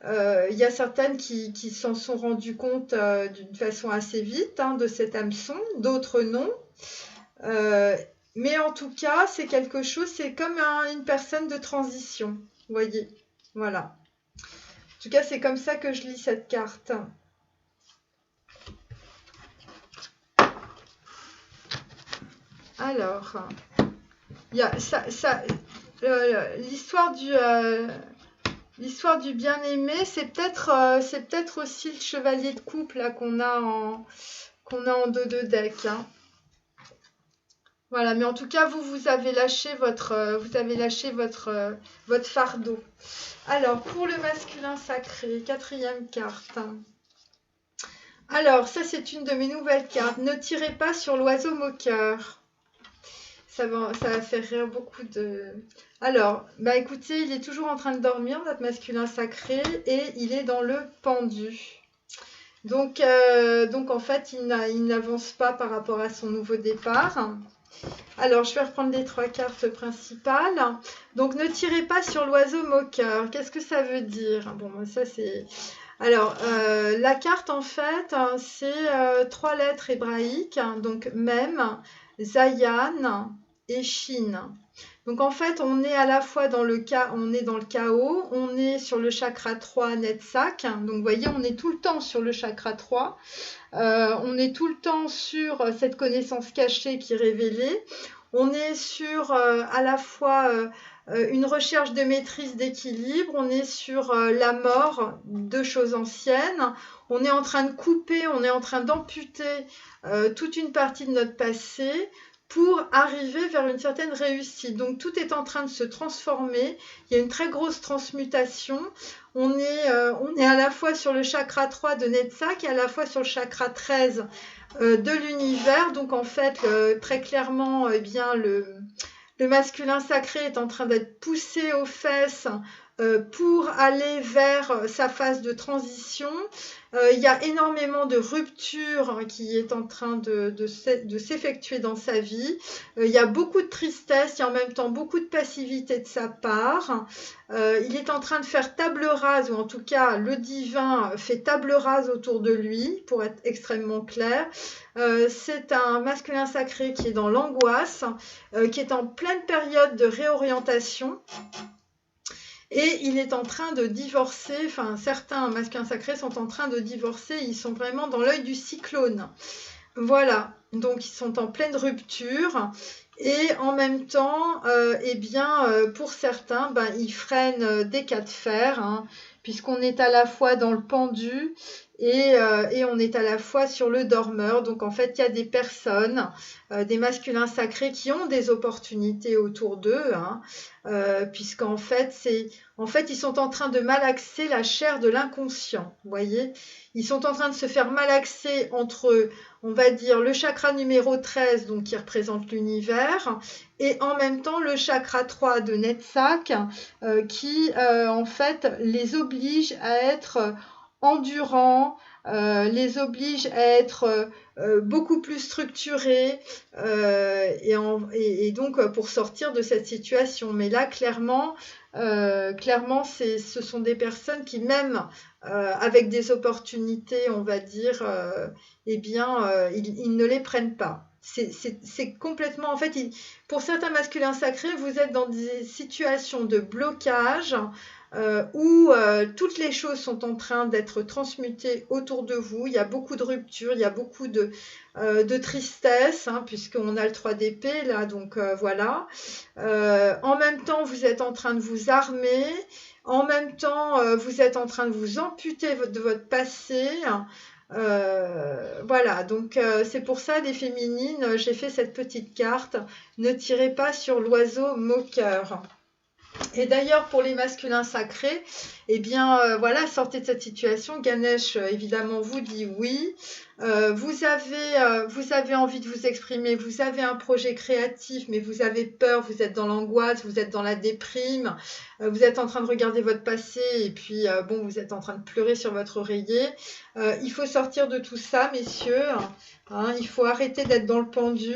il y a certaines qui s'en sont rendues compte d'une façon assez vite de cet hameçon, d'autres non. Mais en tout cas, c'est quelque chose, c'est comme une personne de transition, vous voyez, voilà. En tout cas, c'est comme ça que je lis cette carte. Alors, il y a l'histoire du bien-aimé, c'est peut-être aussi le chevalier de coupe là qu'on a en 2 deck. Hein. Voilà, mais en tout cas, vous avez lâché votre fardeau. Alors, pour le masculin sacré, 4e carte. Alors, ça, c'est une de mes nouvelles cartes. Ne tirez pas sur l'oiseau moqueur. Ça va faire rire beaucoup de... Alors, écoutez, il est toujours en train de dormir, notre masculin sacré, et il est dans le pendu. Donc en fait, il n'avance pas par rapport à son nouveau départ. Alors, je vais reprendre les 3 cartes principales. Donc, ne tirez pas sur l'oiseau moqueur. Qu'est-ce que ça veut dire? Bon, ça, c'est... Alors, la carte, en fait, c'est 3 lettres hébraïques. Donc, Mem, Zayan et Shin. Donc, en fait, on est à la fois dans le chaos, on est sur le chakra 3 Netsak. Donc, vous voyez, on est tout le temps sur le chakra 3. On est tout le temps sur cette connaissance cachée qui est révélée. On est sur à la fois une recherche de maîtrise d'équilibre. On est sur la mort de choses anciennes. On est en train de couper, on est en train d'amputer toute une partie de notre passé pour arriver vers une certaine réussite. Donc tout est en train de se transformer, il y a une très grosse transmutation. On est à la fois sur le chakra 3 de Netzach et à la fois sur le chakra 13 de l'univers. Donc en fait, très clairement, eh bien, le masculin sacré est en train d'être poussé aux fesses pour aller vers sa phase de transition. Il y a énormément de ruptures qui est en train de s'effectuer dans sa vie. Il y a beaucoup de tristesse et en même temps beaucoup de passivité de sa part. Il est en train de faire table rase, ou en tout cas le divin fait table rase autour de lui, pour être extrêmement clair. C'est un masculin sacré qui est dans l'angoisse, qui est en pleine période de réorientation. Et il est en train de divorcer, enfin certains masculins sacrés sont en train de divorcer, ils sont vraiment dans l'œil du cyclone. Voilà, donc ils sont en pleine rupture et en même temps, eh bien, pour certains, ben, ils freinent des cas de fer, hein, puisqu'on est à la fois dans le pendu et on est à la fois sur le dormeur. Donc en fait, il y a des personnes, des masculins sacrés qui ont des opportunités autour d'eux, hein, puisqu'en fait, ils sont en train de malaxer la chair de l'inconscient, vous voyez. Ils sont en train de se faire malaxer entre, on va dire, le chakra numéro 13, donc qui représente l'univers, et en même temps le chakra 3 de Netzach, qui en fait les oblige à être endurants, les oblige à être beaucoup plus structurés, et donc pour sortir de cette situation. Mais là, clairement, ce sont des personnes qui, même avec des opportunités, on va dire, eh bien, ils ne les prennent pas. C'est complètement, en fait, pour certains masculins sacrés, vous êtes dans des situations de blocage où toutes les choses sont en train d'être transmutées autour de vous. Il y a beaucoup de ruptures, il y a beaucoup de tristesse, hein, puisqu'on a le 3 d'épée là, donc voilà. En même temps, vous êtes en train de vous armer. En même temps, vous êtes en train de vous amputer de votre passé. Voilà, donc c'est pour ça, les féminines, j'ai fait cette petite carte. Ne tirez pas sur l'oiseau moqueur. Et d'ailleurs, pour les masculins sacrés, eh bien, voilà, sortez de cette situation. Ganesh, évidemment, vous dit oui. Vous avez envie de vous exprimer, vous avez un projet créatif, mais vous avez peur, vous êtes dans l'angoisse, vous êtes dans la déprime, vous êtes en train de regarder votre passé et puis, bon, vous êtes en train de pleurer sur votre oreiller. Il faut sortir de tout ça, messieurs. Hein, il faut arrêter d'être dans le pendu.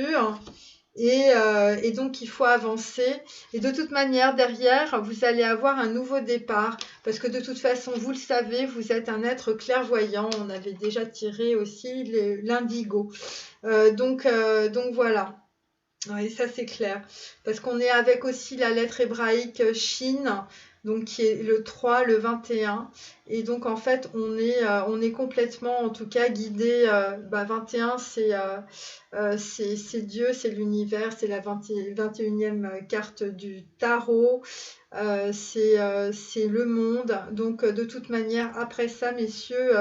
Et donc, il faut avancer. Et de toute manière, derrière, vous allez avoir un nouveau départ. Parce que de toute façon, vous le savez, vous êtes un être clairvoyant. On avait déjà tiré aussi l'indigo. Donc voilà. Et ça, c'est clair. Parce qu'on est avec aussi la lettre hébraïque Shin, donc qui est le 3, le 21. Et donc, en fait, on est complètement, en tout cas, guidé. 21, c'est Dieu, c'est l'univers, c'est la 21e carte du tarot. C'est le monde. Donc, de toute manière, après ça, messieurs,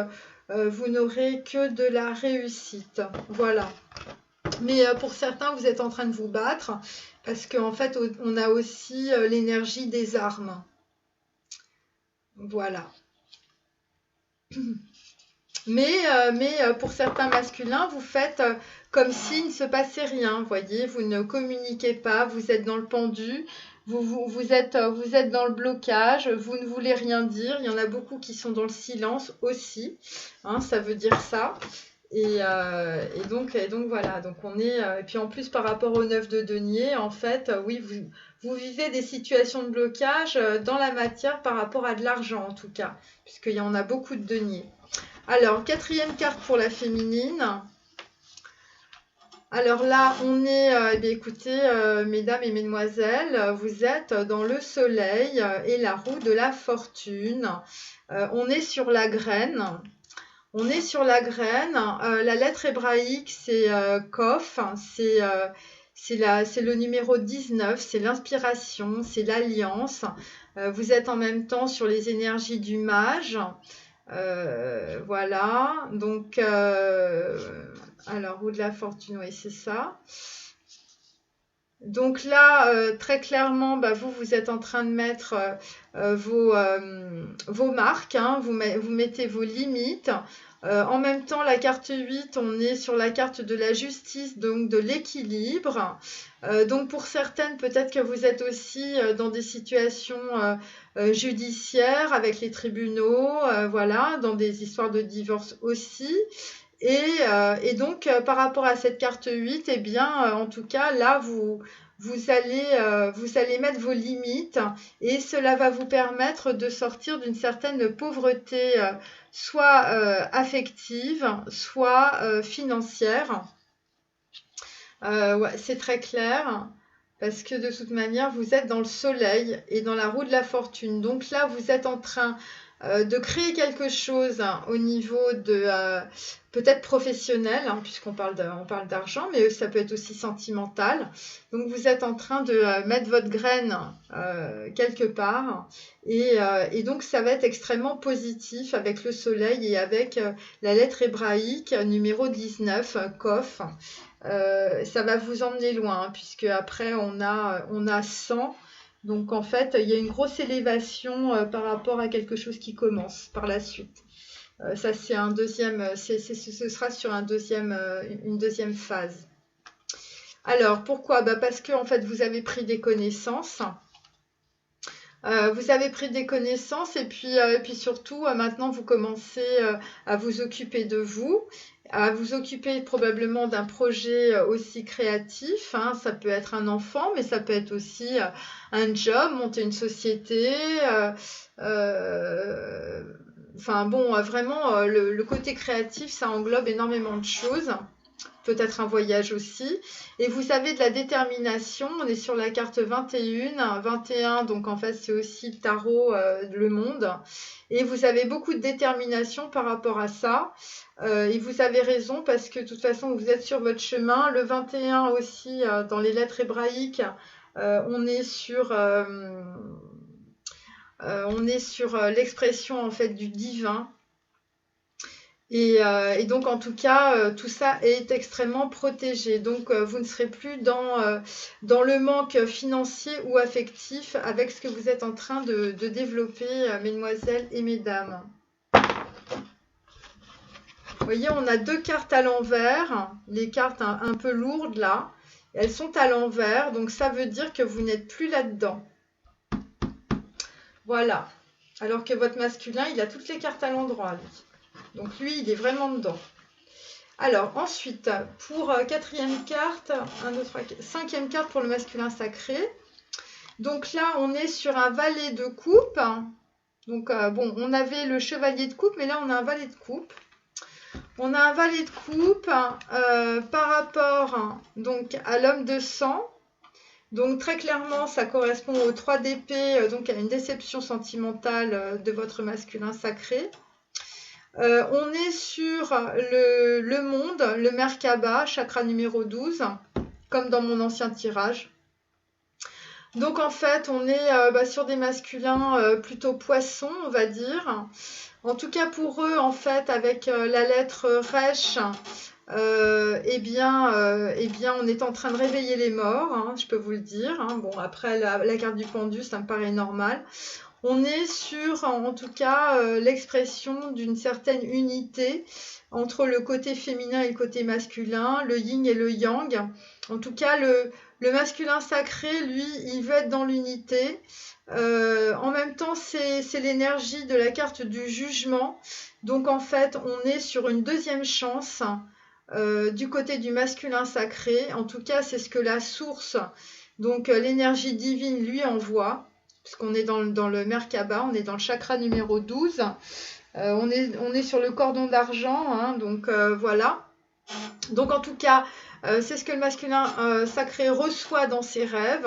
vous n'aurez que de la réussite. Voilà. Mais pour certains, vous êtes en train de vous battre parce qu'en fait, on a aussi l'énergie des armes. Voilà. Mais pour certains masculins, vous faites comme s'il ne se passait rien, voyez, vous ne communiquez pas, vous êtes dans le pendu, vous êtes dans le blocage, vous ne voulez rien dire. Il y en a beaucoup qui sont dans le silence aussi, hein, ça veut dire ça. Et donc voilà, donc on est, et puis en plus par rapport au 9 de denier, en fait, oui, vous vivez des situations de blocage dans la matière par rapport à de l'argent en tout cas, puisqu'il y en a beaucoup de deniers. Alors, quatrième carte pour la féminine. Alors là, on est, eh bien, écoutez, mesdames et mesdemoiselles, vous êtes dans le soleil et la roue de la fortune. On est sur la graine. On est sur la graine. La lettre hébraïque, c'est Kof. C'est le numéro 19. C'est l'inspiration, c'est l'alliance. Vous êtes en même temps sur les énergies du mage. Voilà. Donc, alors, roue de la fortune, oui, c'est ça. Donc là, très clairement, bah, vous êtes en train de mettre vos marques, hein, vous mettez vos limites. En même temps, la carte 8, on est sur la carte de la justice, donc de l'équilibre. Donc pour certaines, peut-être que vous êtes aussi dans des situations judiciaires avec les tribunaux, voilà, dans des histoires de divorce aussi. Et donc, par rapport à cette carte 8, eh bien, en tout cas, là, vous allez mettre vos limites et cela va vous permettre de sortir d'une certaine pauvreté, soit affective, soit financière. Ouais, c'est très clair. Parce que de toute manière, vous êtes dans le soleil et dans la roue de la fortune. Donc là, vous êtes en train de créer quelque chose hein, au niveau de peut-être professionnel, hein, puisqu'on on parle d'argent, mais ça peut être aussi sentimental. Donc vous êtes en train de mettre votre graine quelque part et donc ça va être extrêmement positif avec le soleil et avec la lettre hébraïque numéro 19, Kof. Ça va vous emmener loin, hein, puisque après on a 100. Donc en fait, il y a une grosse élévation par rapport à quelque chose qui commence par la suite. Ça, c'est un deuxième, ce sera sur une deuxième phase. Alors, pourquoi? Bah parce que en fait, vous avez pris des connaissances. Vous avez pris des connaissances et puis surtout, maintenant, vous commencez à vous occuper de vous, à vous occuper probablement d'un projet aussi créatif. Hein. Ça peut être un enfant, mais ça peut être aussi un job, monter une société. Enfin bon, vraiment, le côté créatif, ça englobe énormément de choses. Peut-être un voyage aussi. Et vous avez de la détermination. On est sur la carte 21. 21, donc en fait, c'est aussi le tarot, le monde. Et vous avez beaucoup de détermination par rapport à ça. Et vous avez raison parce que de toute façon, vous êtes sur votre chemin. Le 21 aussi, dans les lettres hébraïques, on est sur l'expression en fait du divin. Et donc, en tout cas, tout ça est extrêmement protégé. Donc, vous ne serez plus dans le manque financier ou affectif avec ce que vous êtes en train de développer, mesdemoiselles et mesdames. Vous voyez, on a deux cartes à l'envers, les cartes un peu lourdes là. Elles sont à l'envers, donc ça veut dire que vous n'êtes plus là-dedans. Voilà. Alors que votre masculin, il a toutes les cartes à l'endroit, lui. Donc lui, il est vraiment dedans. Alors ensuite, pour quatrième carte, 1, 2, 3, 4, cinquième carte pour le masculin sacré. Donc là, on est sur un valet de coupe. Donc bon, on avait le chevalier de coupe, mais là, on a un valet de coupe. On a un valet de coupe par rapport donc, à l'homme de sang. Donc très clairement, ça correspond aux 3 d'épée, donc à une déception sentimentale de votre masculin sacré. On est sur le monde, le Merkaba, chakra numéro 12, comme dans mon ancien tirage. Donc en fait, on est sur des masculins plutôt poissons, on va dire. En tout cas pour eux, en fait, avec la lettre Resh, eh bien, on est en train de réveiller les morts, hein, je peux vous le dire. Hein. Bon, après, la carte du pendu, ça me paraît normal. On est sur, en tout cas, l'expression d'une certaine unité entre le côté féminin et le côté masculin, le yin et le yang. En tout cas, le masculin sacré, lui, il veut être dans l'unité. En même temps, c'est l'énergie de la carte du jugement. Donc, en fait, on est sur une deuxième chance du côté du masculin sacré. En tout cas, c'est ce que la source, donc l'énergie divine, lui envoie. Puisqu'on est dans le Merkaba, on est dans le chakra numéro 12. On est sur le cordon d'argent, hein, donc voilà. Donc en tout cas, c'est ce que le masculin sacré reçoit dans ses rêves.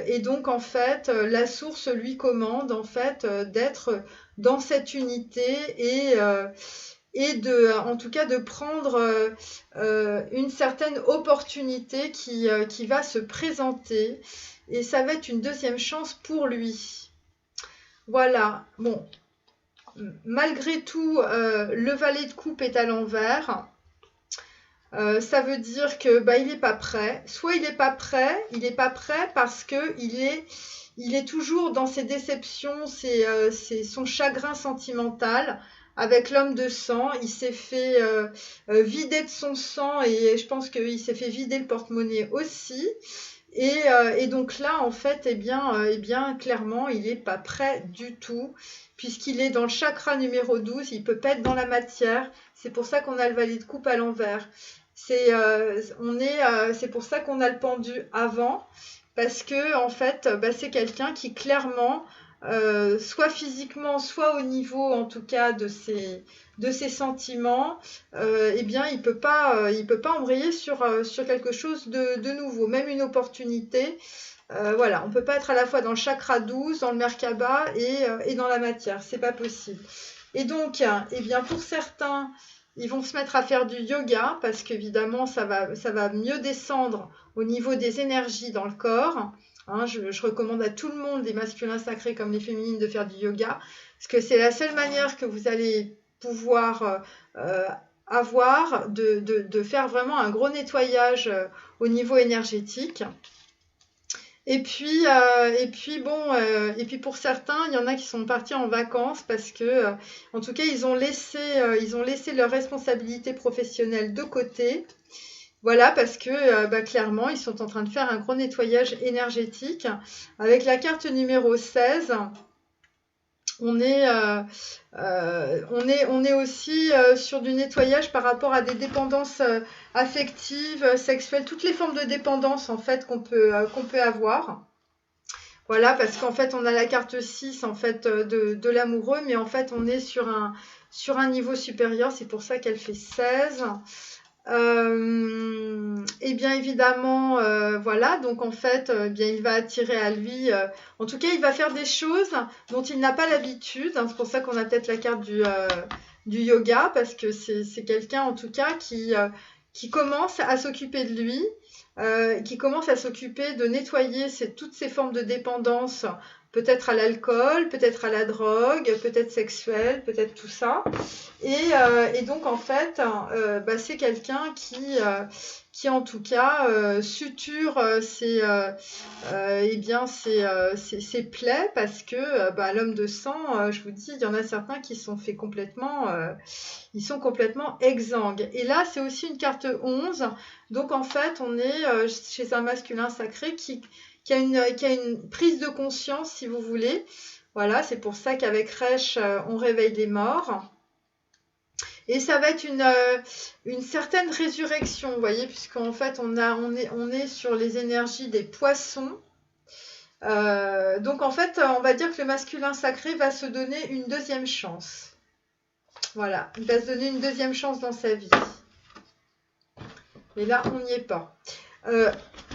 Et donc en fait, la source lui commande en fait d'être dans cette unité et en tout cas de prendre une certaine opportunité qui va se présenter. Et ça va être une deuxième chance pour lui. Voilà. Bon. Malgré tout, le valet de coupe est à l'envers. Ça veut dire que bah, il n'est pas prêt. Soit il n'est pas prêt parce que il est toujours dans ses déceptions, son chagrin sentimental avec l'homme de sang. Il s'est fait vider de son sang et je pense qu'il s'est fait vider le porte-monnaie aussi. Et donc là, en fait, eh bien, clairement, il n'est pas prêt du tout, puisqu'il est dans le chakra numéro 12, il peut pas être dans la matière. C'est pour ça qu'on a le valet de coupe à l'envers. C'est pour ça qu'on a le pendu avant, parce que en fait, bah, c'est quelqu'un qui clairement, soit physiquement, soit au niveau en tout cas de ses sentiments, eh bien, il peut pas embrayer sur quelque chose de nouveau, même une opportunité. Voilà, on peut pas être à la fois dans le chakra 12, dans le Merkaba et dans la matière, c'est pas possible. Et donc, eh bien, pour certains, ils vont se mettre à faire du yoga parce qu'évidemment, ça va mieux descendre au niveau des énergies dans le corps. Hein, je recommande à tout le monde, les masculins sacrés comme les féminines, de faire du yoga parce que c'est la seule manière que vous allez pouvoir avoir de faire vraiment un gros nettoyage au niveau énergétique. Et puis bon, et puis pour certains, il y en a qui sont partis en vacances parce que, en tout cas, ils ont laissé leurs responsabilités professionnelles de côté. Voilà, parce que bah, clairement, ils sont en train de faire un gros nettoyage énergétique. Avec la carte numéro 16, on est aussi sur du nettoyage par rapport à des dépendances affectives, sexuelles, toutes les formes de dépendance en fait qu'on peut avoir. Voilà, parce qu'en fait, on a la carte 6 en fait, de l'amoureux, mais en fait, on est sur un niveau supérieur, c'est pour ça qu'elle fait 16. Et bien évidemment, voilà, donc en fait, bien, il va attirer à lui, en tout cas, il va faire des choses dont il n'a pas l'habitude. Hein, c'est pour ça qu'on a peut-être la carte du yoga, parce que c'est quelqu'un en tout cas qui commence à s'occuper de lui, qui commence à s'occuper de nettoyer toutes ces formes de dépendance, peut-être à l'alcool, peut-être à la drogue, peut-être sexuelle, peut-être tout ça. Et donc en fait, bah, c'est quelqu'un qui en tout cas suture ses plaies parce que bah, l'homme de sang, je vous dis, il y en a certains qui sont fait complètement, ils sont complètement exsangues. Et là, c'est aussi une carte 11. Donc en fait, on est chez un masculin sacré qui a une prise de conscience, si vous voulez. Voilà, c'est pour ça qu'avec Resh, on réveille les morts. Et ça va être une certaine résurrection, vous voyez, puisqu'en fait, on est sur les énergies des poissons. Donc, en fait, on va dire que le masculin sacré va se donner une deuxième chance. Voilà, il va se donner une deuxième chance dans sa vie. Et là, on n'y est pas.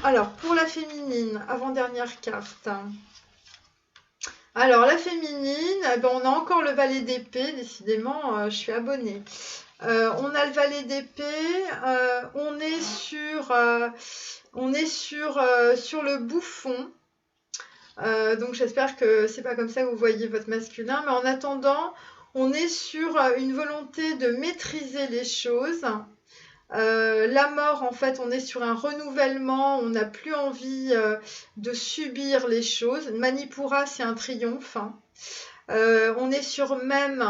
Alors, pour la féminine, avant-dernière carte. Alors, la féminine, ben, on a encore le valet d'épée. Décidément, je suis abonnée. On a le valet d'épée. On est sur le bouffon. Donc, j'espère que c'est pas comme ça que vous voyez votre masculin. Mais en attendant, on est sur une volonté de maîtriser les choses. La mort, en fait, on est sur un renouvellement, on n'a plus envie de subir les choses. Manipura, c'est un triomphe. Hein. On est sur même,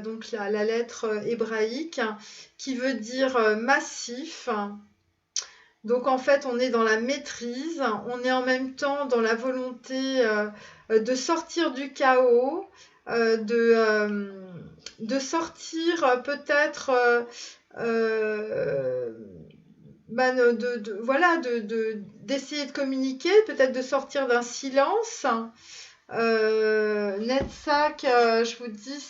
donc la lettre hébraïque, qui veut dire massif. Donc en fait, on est dans la maîtrise, on est en même temps dans la volonté de sortir du chaos, de sortir peut-être voilà, d'essayer de communiquer, peut-être de sortir d'un silence. Netsac, je vous dis,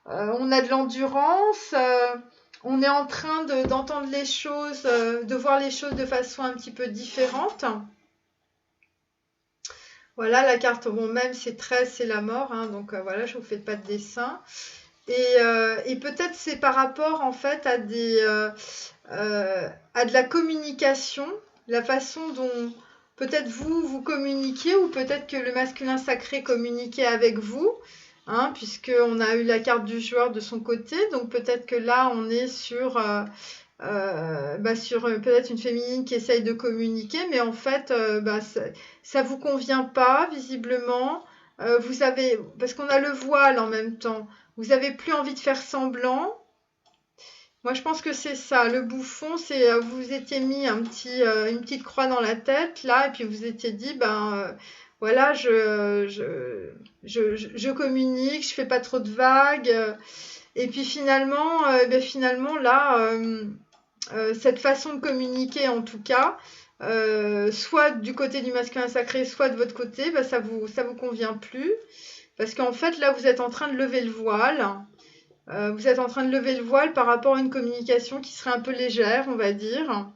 on a de l'endurance, on est en train d'entendre les choses, de voir les choses de façon un petit peu différente. Voilà, la carte, bon, même c'est 13, c'est la mort, hein, donc voilà, je ne vous fais pas de dessin. Et peut-être c'est par rapport en fait à de la communication, la façon dont peut-être vous communiquiez ou peut-être que le masculin sacré communiquait avec vous, hein, puisqu'on a eu la carte du joueur de son côté, donc peut-être que là on est sur sur peut-être une féminine qui essaye de communiquer, mais en fait, ça vous convient pas, visiblement. Vous avez, parce qu'on a le voile en même temps, vous avez plus envie de faire semblant. Moi, je pense que c'est ça. Le bouffon, c'est vous vous étiez mis une petite croix dans la tête, là, et puis vous étiez dit, voilà, je communique, je fais pas trop de vagues. Et puis finalement là, cette façon de communiquer, en tout cas, soit du côté du masculin sacré, soit de votre côté, ça vous convient plus. Parce qu'en fait, là, vous êtes en train de lever le voile. Vous êtes en train de lever le voile par rapport à une communication qui serait un peu légère, on va dire.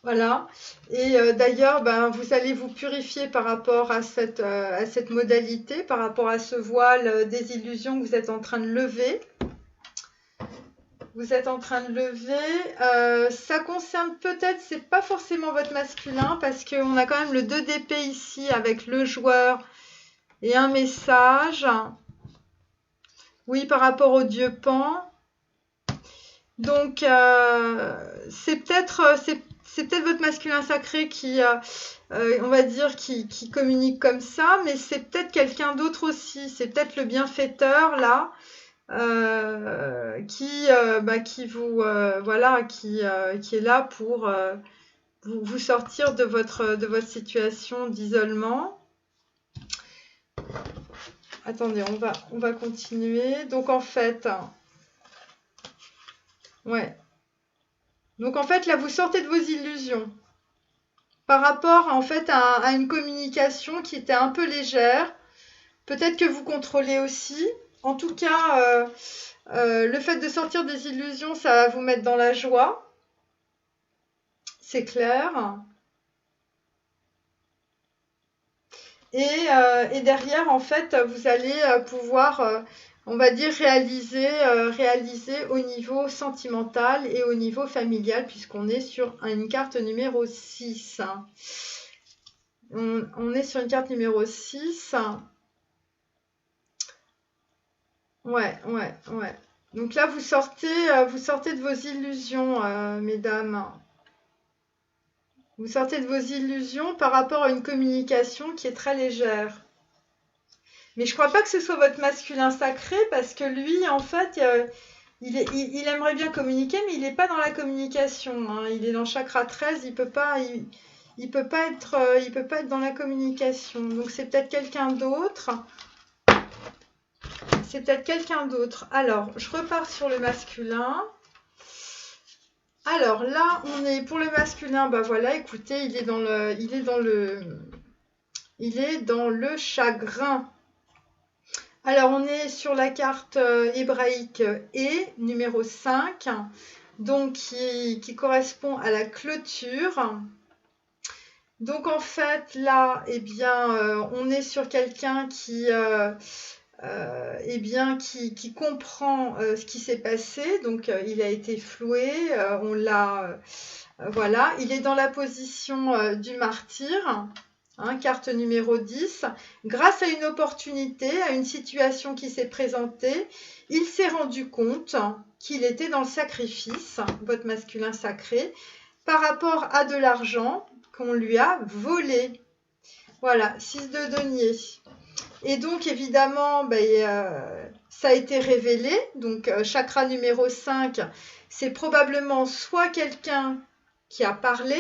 Voilà. Et d'ailleurs, vous allez vous purifier par rapport à cette modalité, par rapport à ce voile des illusions que vous êtes en train de lever. Vous êtes en train de lever. Ça concerne peut-être, c'est pas forcément votre masculin, parce qu'on a quand même le 2 d'épée ici avec le joueur et un message. Oui, par rapport au dieu Pan. Donc, c'est peut-être votre masculin sacré qui, on va dire, qui communique comme ça, mais c'est peut-être quelqu'un d'autre aussi. C'est peut-être le bienfaiteur, là, qui vous, voilà, qui est là pour vous sortir de votre situation d'isolement. Attendez, on va continuer. Donc, en fait... Ouais. Donc en fait, là, vous sortez de vos illusions par rapport en fait à une communication qui était un peu légère. Peut-être que vous contrôlez aussi. En tout cas, le fait de sortir des illusions, ça va vous mettre dans la joie. C'est clair. Et derrière, en fait, vous allez pouvoir... on va dire réaliser au niveau sentimental et au niveau familial, puisqu'on est sur une carte numéro 6. On est sur une carte numéro 6. Ouais. Donc là, vous sortez de vos illusions, mesdames. Vous sortez de vos illusions par rapport à une communication qui est très légère. Mais je crois pas que ce soit votre masculin sacré, parce que lui, en fait, il aimerait bien communiquer, mais il n'est pas dans la communication. Hein. Il est dans chakra 13, il peut pas être dans la communication. Donc c'est peut-être quelqu'un d'autre. Alors, je repars sur le masculin. Alors là, on est pour le masculin. Voilà, écoutez, il est dans le chagrin. Alors, on est sur la carte hébraïque E, numéro 5, donc qui correspond à la clôture. Donc, en fait, là, on est sur quelqu'un qui comprend ce qui s'est passé. Donc, il a été floué, voilà. Il est dans la position du martyr. Carte numéro 10. Grâce à une opportunité, à une situation qui s'est présentée, il s'est rendu compte qu'il était dans le sacrifice, votre masculin sacré, par rapport à de l'argent qu'on lui a volé. Voilà, 6 de denier. Et donc, évidemment, ça a été révélé. Donc, chakra numéro 5, c'est probablement soit quelqu'un qui a parlé,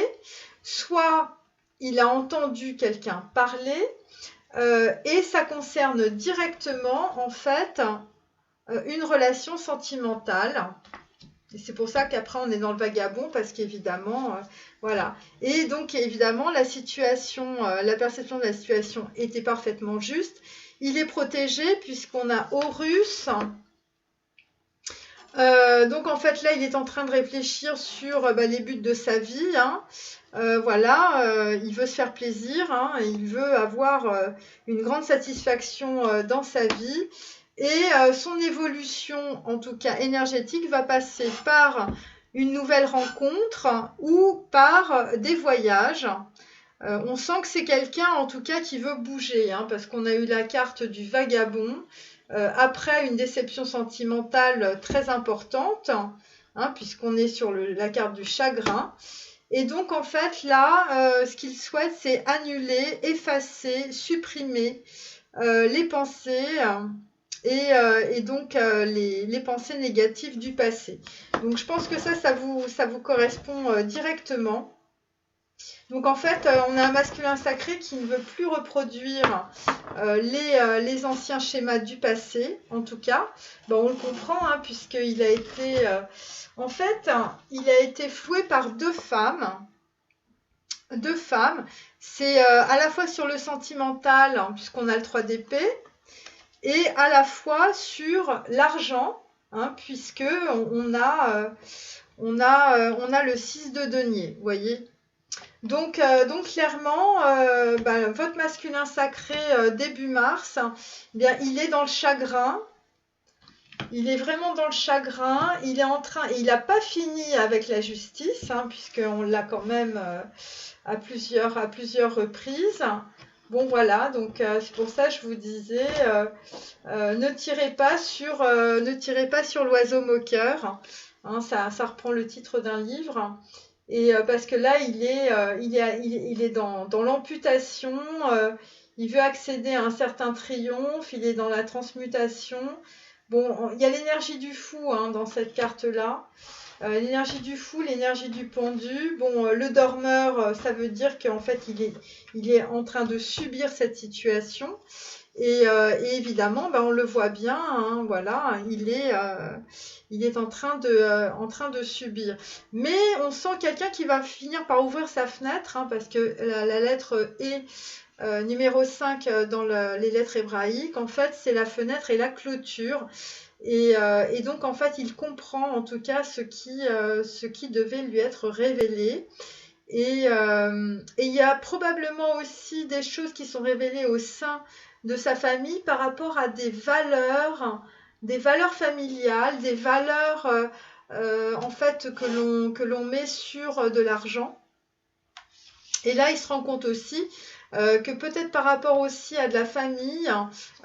soit il a entendu quelqu'un parler, et ça concerne directement, en fait, une relation sentimentale. Et c'est pour ça qu'après, on est dans le vagabond, parce qu'évidemment, voilà. Et donc, évidemment, la perception de la situation était parfaitement juste. Il est protégé, puisqu'on a Horus. Donc, en fait, là, il est en train de réfléchir sur les buts de sa vie. Il veut se faire plaisir, il veut avoir une grande satisfaction dans sa vie. Et son évolution, en tout cas énergétique, va passer par une nouvelle rencontre ou par des voyages. On sent que c'est quelqu'un, en tout cas, qui veut bouger, parce qu'on a eu la carte du vagabond. Après une déception sentimentale très importante, hein, puisqu'on est sur la carte du chagrin. Et donc, en fait, là, ce qu'il souhaite, c'est annuler, effacer, supprimer les pensées et donc les pensées négatives du passé. Donc, je pense que ça vous correspond directement. Donc en fait, on a un masculin sacré qui ne veut plus reproduire les anciens schémas du passé, en tout cas. On le comprend, hein, puisqu'il a été... en fait, il a été floué par deux femmes. Deux femmes. C'est à la fois sur le sentimental, hein, puisqu'on a le 3 d'épée, et à la fois sur l'argent, hein, puisque on a le 6 de denier, vous voyez. Donc clairement, votre masculin sacré début mars, eh bien, il est dans le chagrin. Il est vraiment dans le chagrin. Il est en train, il n'a pas fini avec la justice, hein, puisqu'on l'a quand même à plusieurs reprises. Bon voilà, donc c'est pour ça que je vous disais, ne tirez pas sur l'oiseau moqueur. Hein, ça reprend le titre d'un livre. Et parce que là, il est dans l'amputation, il veut accéder à un certain triomphe, il est dans la transmutation. Bon, il y a l'énergie du fou, hein, dans cette carte-là. L'énergie du fou, l'énergie du pendu. Bon, le dormeur, ça veut dire qu'en fait, il est en train de subir cette situation. Et évidemment, on le voit bien, hein, voilà, il est en train de subir. Mais on sent quelqu'un qui va finir par ouvrir sa fenêtre, hein, parce que la lettre E, numéro 5 dans les lettres hébraïques, en fait, c'est la fenêtre et la clôture. Et donc, en fait, il comprend en tout cas ce qui devait lui être révélé. Et il y a probablement aussi des choses qui sont révélées au sein de sa famille par rapport à des valeurs familiales, des valeurs en fait que l'on met sur de l'argent. Et là, il se rend compte aussi que peut-être par rapport aussi à de la famille,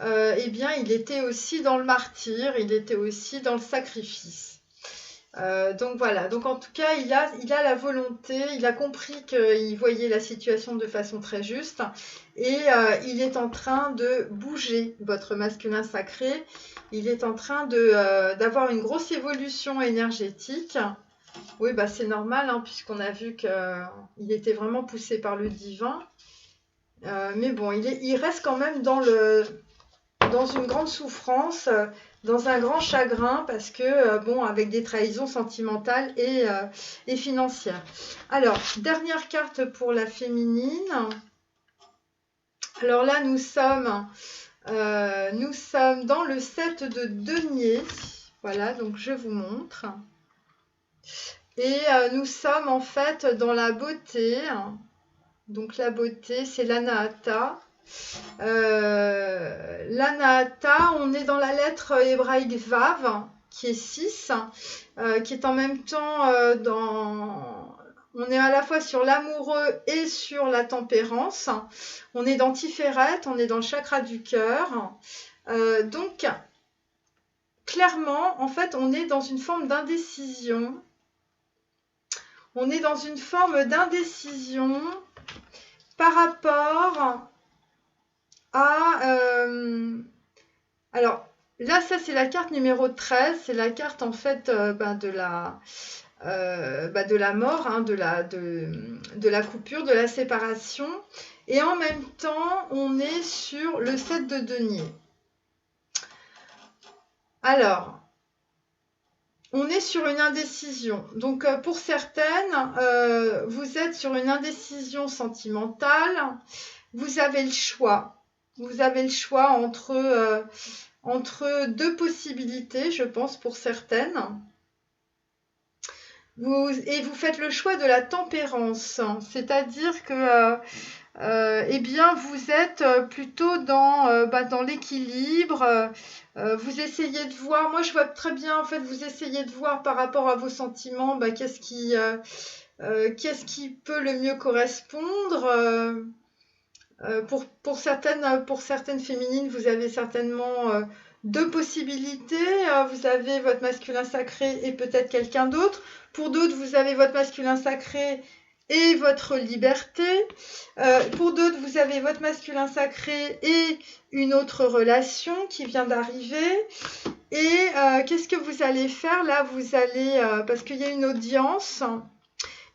eh bien, il était aussi dans le martyre, il était aussi dans le sacrifice. Donc voilà, donc en tout cas, il a la volonté, il a compris qu'il voyait la situation de façon très juste et il est en train de bouger, votre masculin sacré. Il est en train d'avoir une grosse évolution énergétique. Oui, c'est normal, hein, puisqu'on a vu qu'il était vraiment poussé par le divin. Mais bon, il reste quand même dans une grande souffrance, dans un grand chagrin, parce que, avec des trahisons sentimentales et financières. Alors, dernière carte pour la féminine. Alors là, nous sommes dans le 7 de denier. Voilà, donc je vous montre. Et nous sommes en fait dans la beauté. Donc la beauté, c'est l'anahata. L'anahata, on est dans la lettre hébraïque Vav, qui est 6, qui est en même temps on est à la fois sur l'amoureux et sur la tempérance. On est dans Tiferet, on est dans le chakra du cœur. Donc, clairement, en fait, on est dans une forme d'indécision. On est dans une forme d'indécision par rapport à... alors, là, ça, c'est la carte numéro 13. C'est la carte, en fait, de la mort, hein, de la coupure, de la séparation. Et en même temps, on est sur le 7 de denier. Alors, on est sur une indécision. Donc, pour certaines, vous êtes sur une indécision sentimentale. Vous avez le choix. Vous avez le choix entre deux possibilités, je pense, pour certaines. Et vous faites le choix de la tempérance. C'est-à-dire que eh bien, vous êtes plutôt dans l'équilibre. Vous essayez de voir, moi je vois très bien, en fait, vous essayez de voir par rapport à vos sentiments, qu'est-ce qui peut le mieux correspondre. Pour certaines féminines, vous avez certainement deux possibilités. Vous avez votre masculin sacré et peut-être quelqu'un d'autre. Pour d'autres, vous avez votre masculin sacré et votre liberté. Pour d'autres, vous avez votre masculin sacré et une autre relation qui vient d'arriver. Et qu'est-ce que vous allez faire là? Vous allez, parce qu'il y a une audience.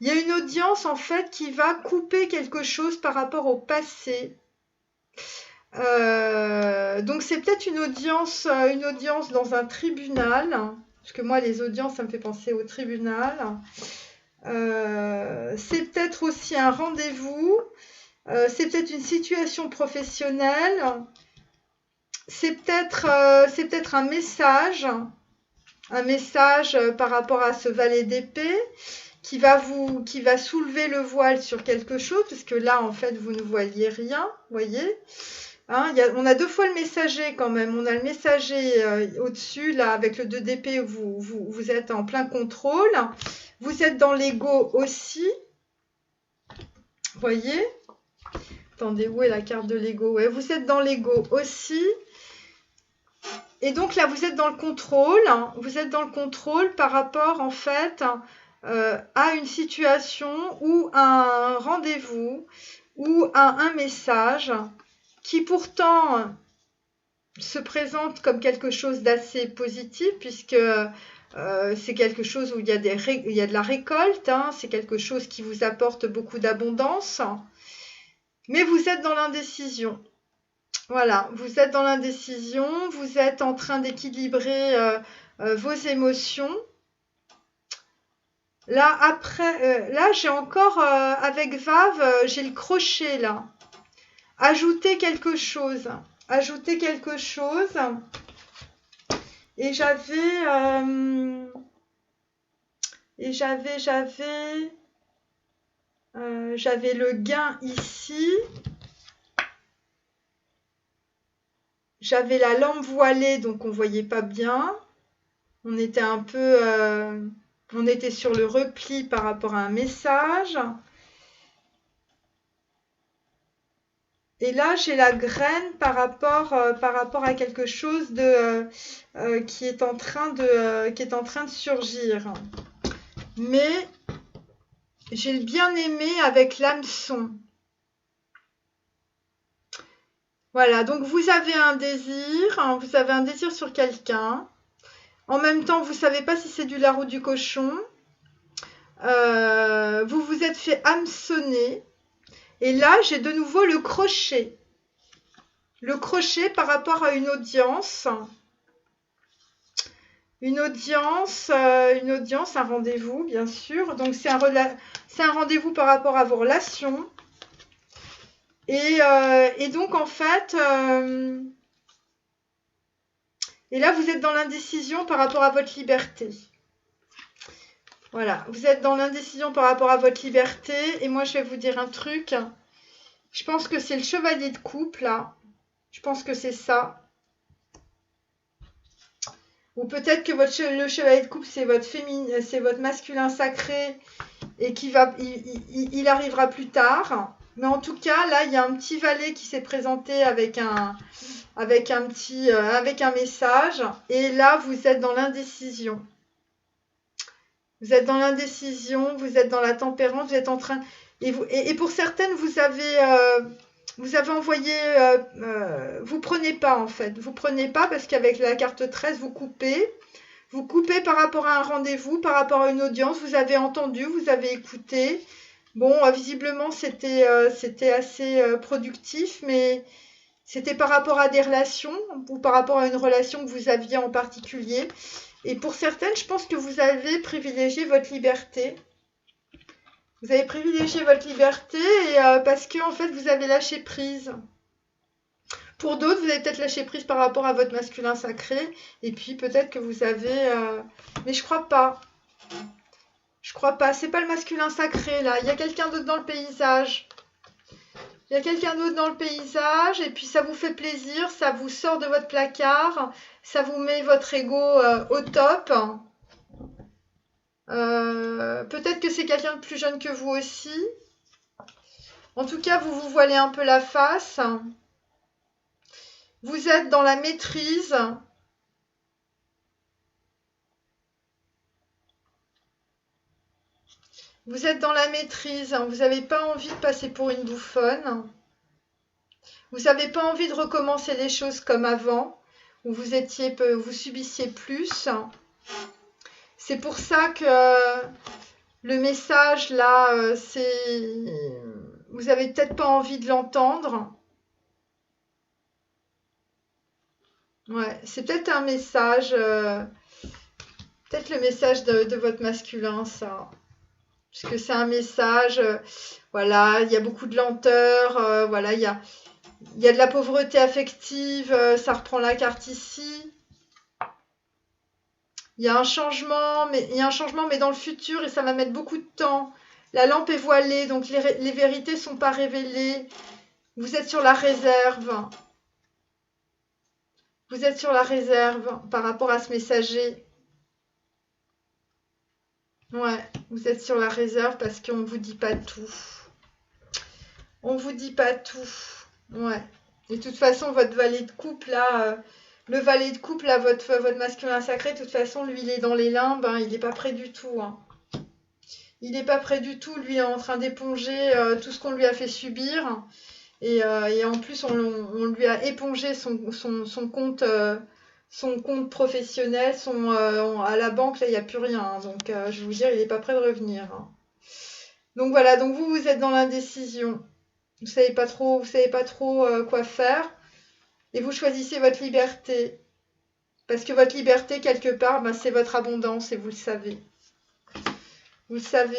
Il y a une audience en fait qui va couper quelque chose par rapport au passé. Donc c'est peut-être une audience dans un tribunal, parce que moi les audiences ça me fait penser au tribunal. C'est peut-être aussi un rendez-vous, c'est peut-être une situation professionnelle, c'est peut-être un message par rapport à ce valet d'épée qui va soulever le voile sur quelque chose, parce que là en fait vous ne voyez rien, voyez. Hein, on a deux fois le messager quand même. On a le messager au-dessus, là, avec le 2 d'épée, vous êtes en plein contrôle. Vous êtes dans l'ego aussi. Vous voyez? Attendez, où est la carte de l'ego? Ouais, vous êtes dans l'ego aussi. Et donc là, vous êtes dans le contrôle. Hein, vous êtes dans le contrôle par rapport, en fait, à une situation ou un rendez-vous ou à un message qui pourtant se présente comme quelque chose d'assez positif, puisque c'est quelque chose où il y a de la récolte, hein, c'est quelque chose qui vous apporte beaucoup d'abondance, mais vous êtes dans l'indécision. Voilà, vous êtes dans l'indécision, vous êtes en train d'équilibrer vos émotions. Là, après, là j'ai encore, avec Vave, j'ai le crochet là. Ajouter quelque chose. Et j'avais le gain ici. J'avais la lampe voilée, donc on voyait pas bien. On était on était sur le repli par rapport à un message. Et là, j'ai la graine par rapport à quelque chose qui est en train de surgir. Mais j'ai le bien-aimé avec l'hameçon. Voilà, donc vous avez un désir sur quelqu'un. En même temps, vous ne savez pas si c'est du lard ou du cochon. Vous vous êtes fait hameçonner. Et là, j'ai de nouveau le crochet. Le crochet par rapport à une audience. Une audience, un rendez-vous, bien sûr. Donc, c'est un rendez-vous par rapport à vos relations. Et donc, en fait, et là, vous êtes dans l'indécision par rapport à votre liberté. Voilà, vous êtes dans l'indécision par rapport à votre liberté. Et moi, je vais vous dire un truc. Je pense que c'est le chevalier de coupe, là. Je pense que c'est ça. Ou peut-être que le chevalier de coupe, c'est votre masculin sacré et il arrivera plus tard. Mais en tout cas, là, il y a un petit valet qui s'est présenté avec un message. Et là, vous êtes dans l'indécision. Vous êtes dans l'indécision, vous êtes dans la tempérance, vous êtes en train... Et pour certaines, vous avez envoyé... vous prenez pas, en fait. Vous prenez pas parce qu'avec la carte 13, vous coupez. Vous coupez par rapport à un rendez-vous, par rapport à une audience. Vous avez entendu, vous avez écouté. Bon, visiblement, c'était assez productif, mais c'était par rapport à des relations ou par rapport à une relation que vous aviez en particulier. Et pour certaines, je pense que vous avez privilégié votre liberté. Vous avez privilégié votre liberté parce que, en fait, vous avez lâché prise. Pour d'autres, vous avez peut-être lâché prise par rapport à votre masculin sacré. Et puis, peut-être que vous avez... Mais je crois pas. Je crois pas. C'est pas le masculin sacré, là. Il y a quelqu'un d'autre dans le paysage. Il y a quelqu'un d'autre dans le paysage. Et puis, ça vous fait plaisir. Ça vous sort de votre placard. Ça vous met votre ego au top. Peut-être que c'est quelqu'un de plus jeune que vous aussi. En tout cas, vous vous voilez un peu la face. Vous êtes dans la maîtrise. Vous êtes dans la maîtrise, hein, vous n'avez pas envie de passer pour une bouffonne. Vous n'avez pas envie de recommencer les choses comme avant, où vous subissiez plus. C'est pour ça que le message là, vous avez peut-être pas envie de l'entendre. Ouais, c'est peut-être un message, peut-être le message de votre masculin, ça. Parce que c'est un message, voilà, il y a beaucoup de lenteur, voilà, il y a de la pauvreté affective, ça reprend la carte ici. Il y a un changement, mais dans le futur, et ça va mettre beaucoup de temps. La lampe est voilée, donc les vérités ne sont pas révélées. Vous êtes sur la réserve. Vous êtes sur la réserve par rapport à ce messager. Ouais, vous êtes sur la réserve parce qu'on ne vous dit pas tout. On ne vous dit pas tout. Ouais. Et de toute façon, votre valet de couple, là, le valet de couple, là, votre masculin sacré, de toute façon, lui, il est dans les limbes, hein, il n'est pas prêt du tout. Hein. Il n'est pas prêt du tout, lui, est en train d'éponger tout ce qu'on lui a fait subir. Et en plus, on lui a épongé son compte. Son compte professionnel, à la banque, là, il n'y a plus rien. Hein. Donc, je vais vous dire, il n'est pas prêt de revenir. Hein. Donc voilà, donc vous êtes dans l'indécision. Vous savez pas trop quoi faire. Et vous choisissez votre liberté. Parce que votre liberté, quelque part, ben, c'est votre abondance et vous le savez. Vous le savez.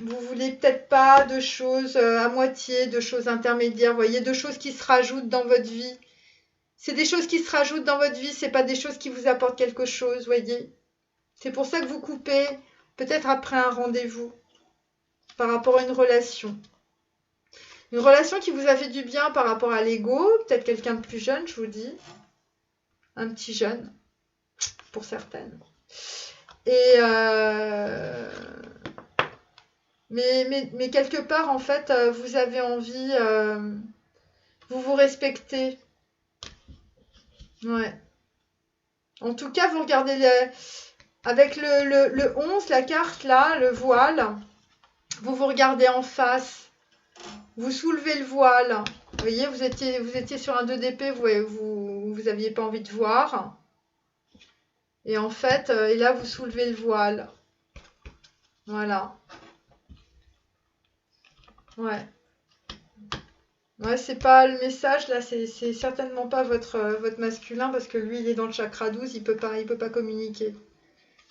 Vous voulez peut-être pas de choses à moitié, de choses intermédiaires, vous voyez, de choses qui se rajoutent dans votre vie. C'est des choses qui se rajoutent dans votre vie, c'est pas des choses qui vous apportent quelque chose, voyez. C'est pour ça que vous coupez, peut-être après un rendez-vous, par rapport à une relation. Une relation qui vous a fait du bien par rapport à l'ego, peut-être quelqu'un de plus jeune, je vous dis. Un petit jeune, pour certaines. Et mais quelque part, en fait, vous avez envie, vous vous respectez. Ouais. En tout cas, vous regardez avec le 11, la carte là, le voile, vous vous regardez en face. Vous soulevez le voile. Vous voyez, vous étiez sur un 2 d'épée, vous aviez pas envie de voir. Et en fait, et là, vous soulevez le voile. Voilà. Ouais. Ouais, c'est pas le message, là, c'est certainement pas votre masculin, parce que lui, il est dans le chakra 12, il peut pas communiquer.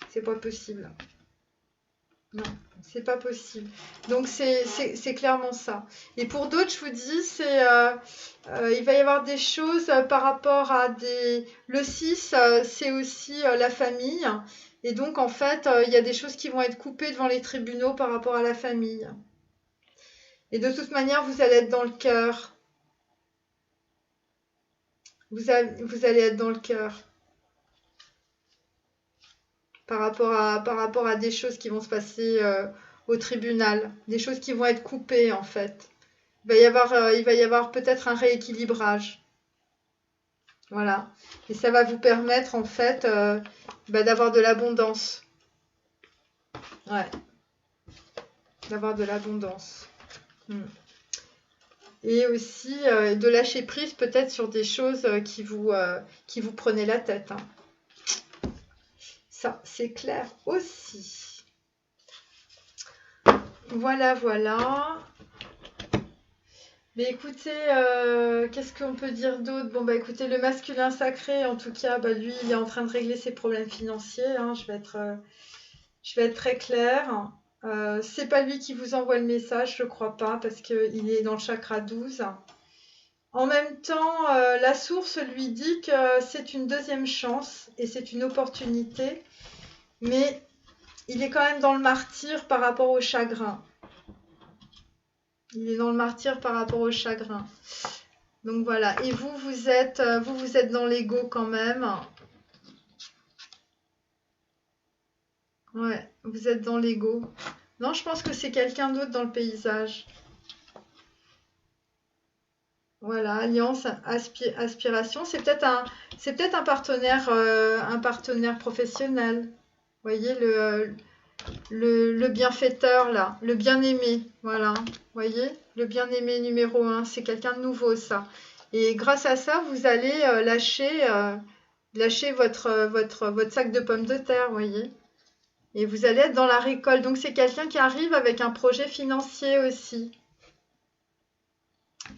C'est pas possible. Non, c'est pas possible. Donc c'est clairement ça. Et pour d'autres, je vous dis, il va y avoir des choses par rapport à des... Le 6, c'est aussi la famille. Et donc, en fait, il y a des choses qui vont être coupées devant les tribunaux par rapport à la famille. Et de toute manière, vous allez être dans le cœur. Vous allez être dans le cœur. Par rapport à des choses qui vont se passer au tribunal. Des choses qui vont être coupées, en fait. Il va y avoir peut-être un rééquilibrage. Voilà. Et ça va vous permettre, en fait, d'avoir de l'abondance. Ouais. D'avoir de l'abondance. Et aussi de lâcher prise peut-être sur des choses qui vous prenaient la tête. Hein. Ça, c'est clair aussi. Voilà, voilà. Mais écoutez, qu'est-ce qu'on peut dire d'autre? Bon, bah écoutez, le masculin sacré, en tout cas, bah, lui, il est en train de régler ses problèmes financiers. Hein, je vais être très claire. C'est pas lui qui vous envoie le message, je crois pas, parce qu'il est dans le chakra 12. En même temps, la source lui dit que c'est une deuxième chance et c'est une opportunité, mais il est quand même dans le martyre par rapport au chagrin. Il est dans le martyre par rapport au chagrin. Donc voilà. Et vous êtes dans l'ego quand même. Ouais, vous êtes dans l'ego. Non, je pense que c'est quelqu'un d'autre dans le paysage. Voilà, alliance, aspiration. C'est peut-être un partenaire professionnel. Vous voyez, le bienfaiteur, là, le bien-aimé, voilà, vous voyez, le bien-aimé numéro 1, c'est quelqu'un de nouveau, ça. Et grâce à ça, vous allez lâcher votre sac de pommes de terre, vous voyez. Et vous allez être dans la récolte. Donc, c'est quelqu'un qui arrive avec un projet financier aussi.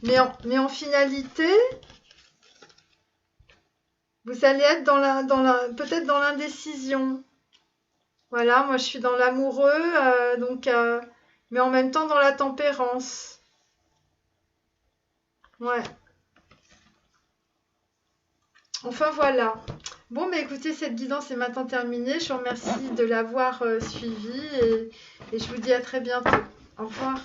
Mais en finalité, vous allez être peut-être dans l'indécision. Voilà, moi je suis dans l'amoureux, mais en même temps dans la tempérance. Ouais. Enfin voilà. Bon, mais écoutez, cette guidance est maintenant terminée. Je vous remercie de l'avoir suivie et je vous dis à très bientôt. Au revoir.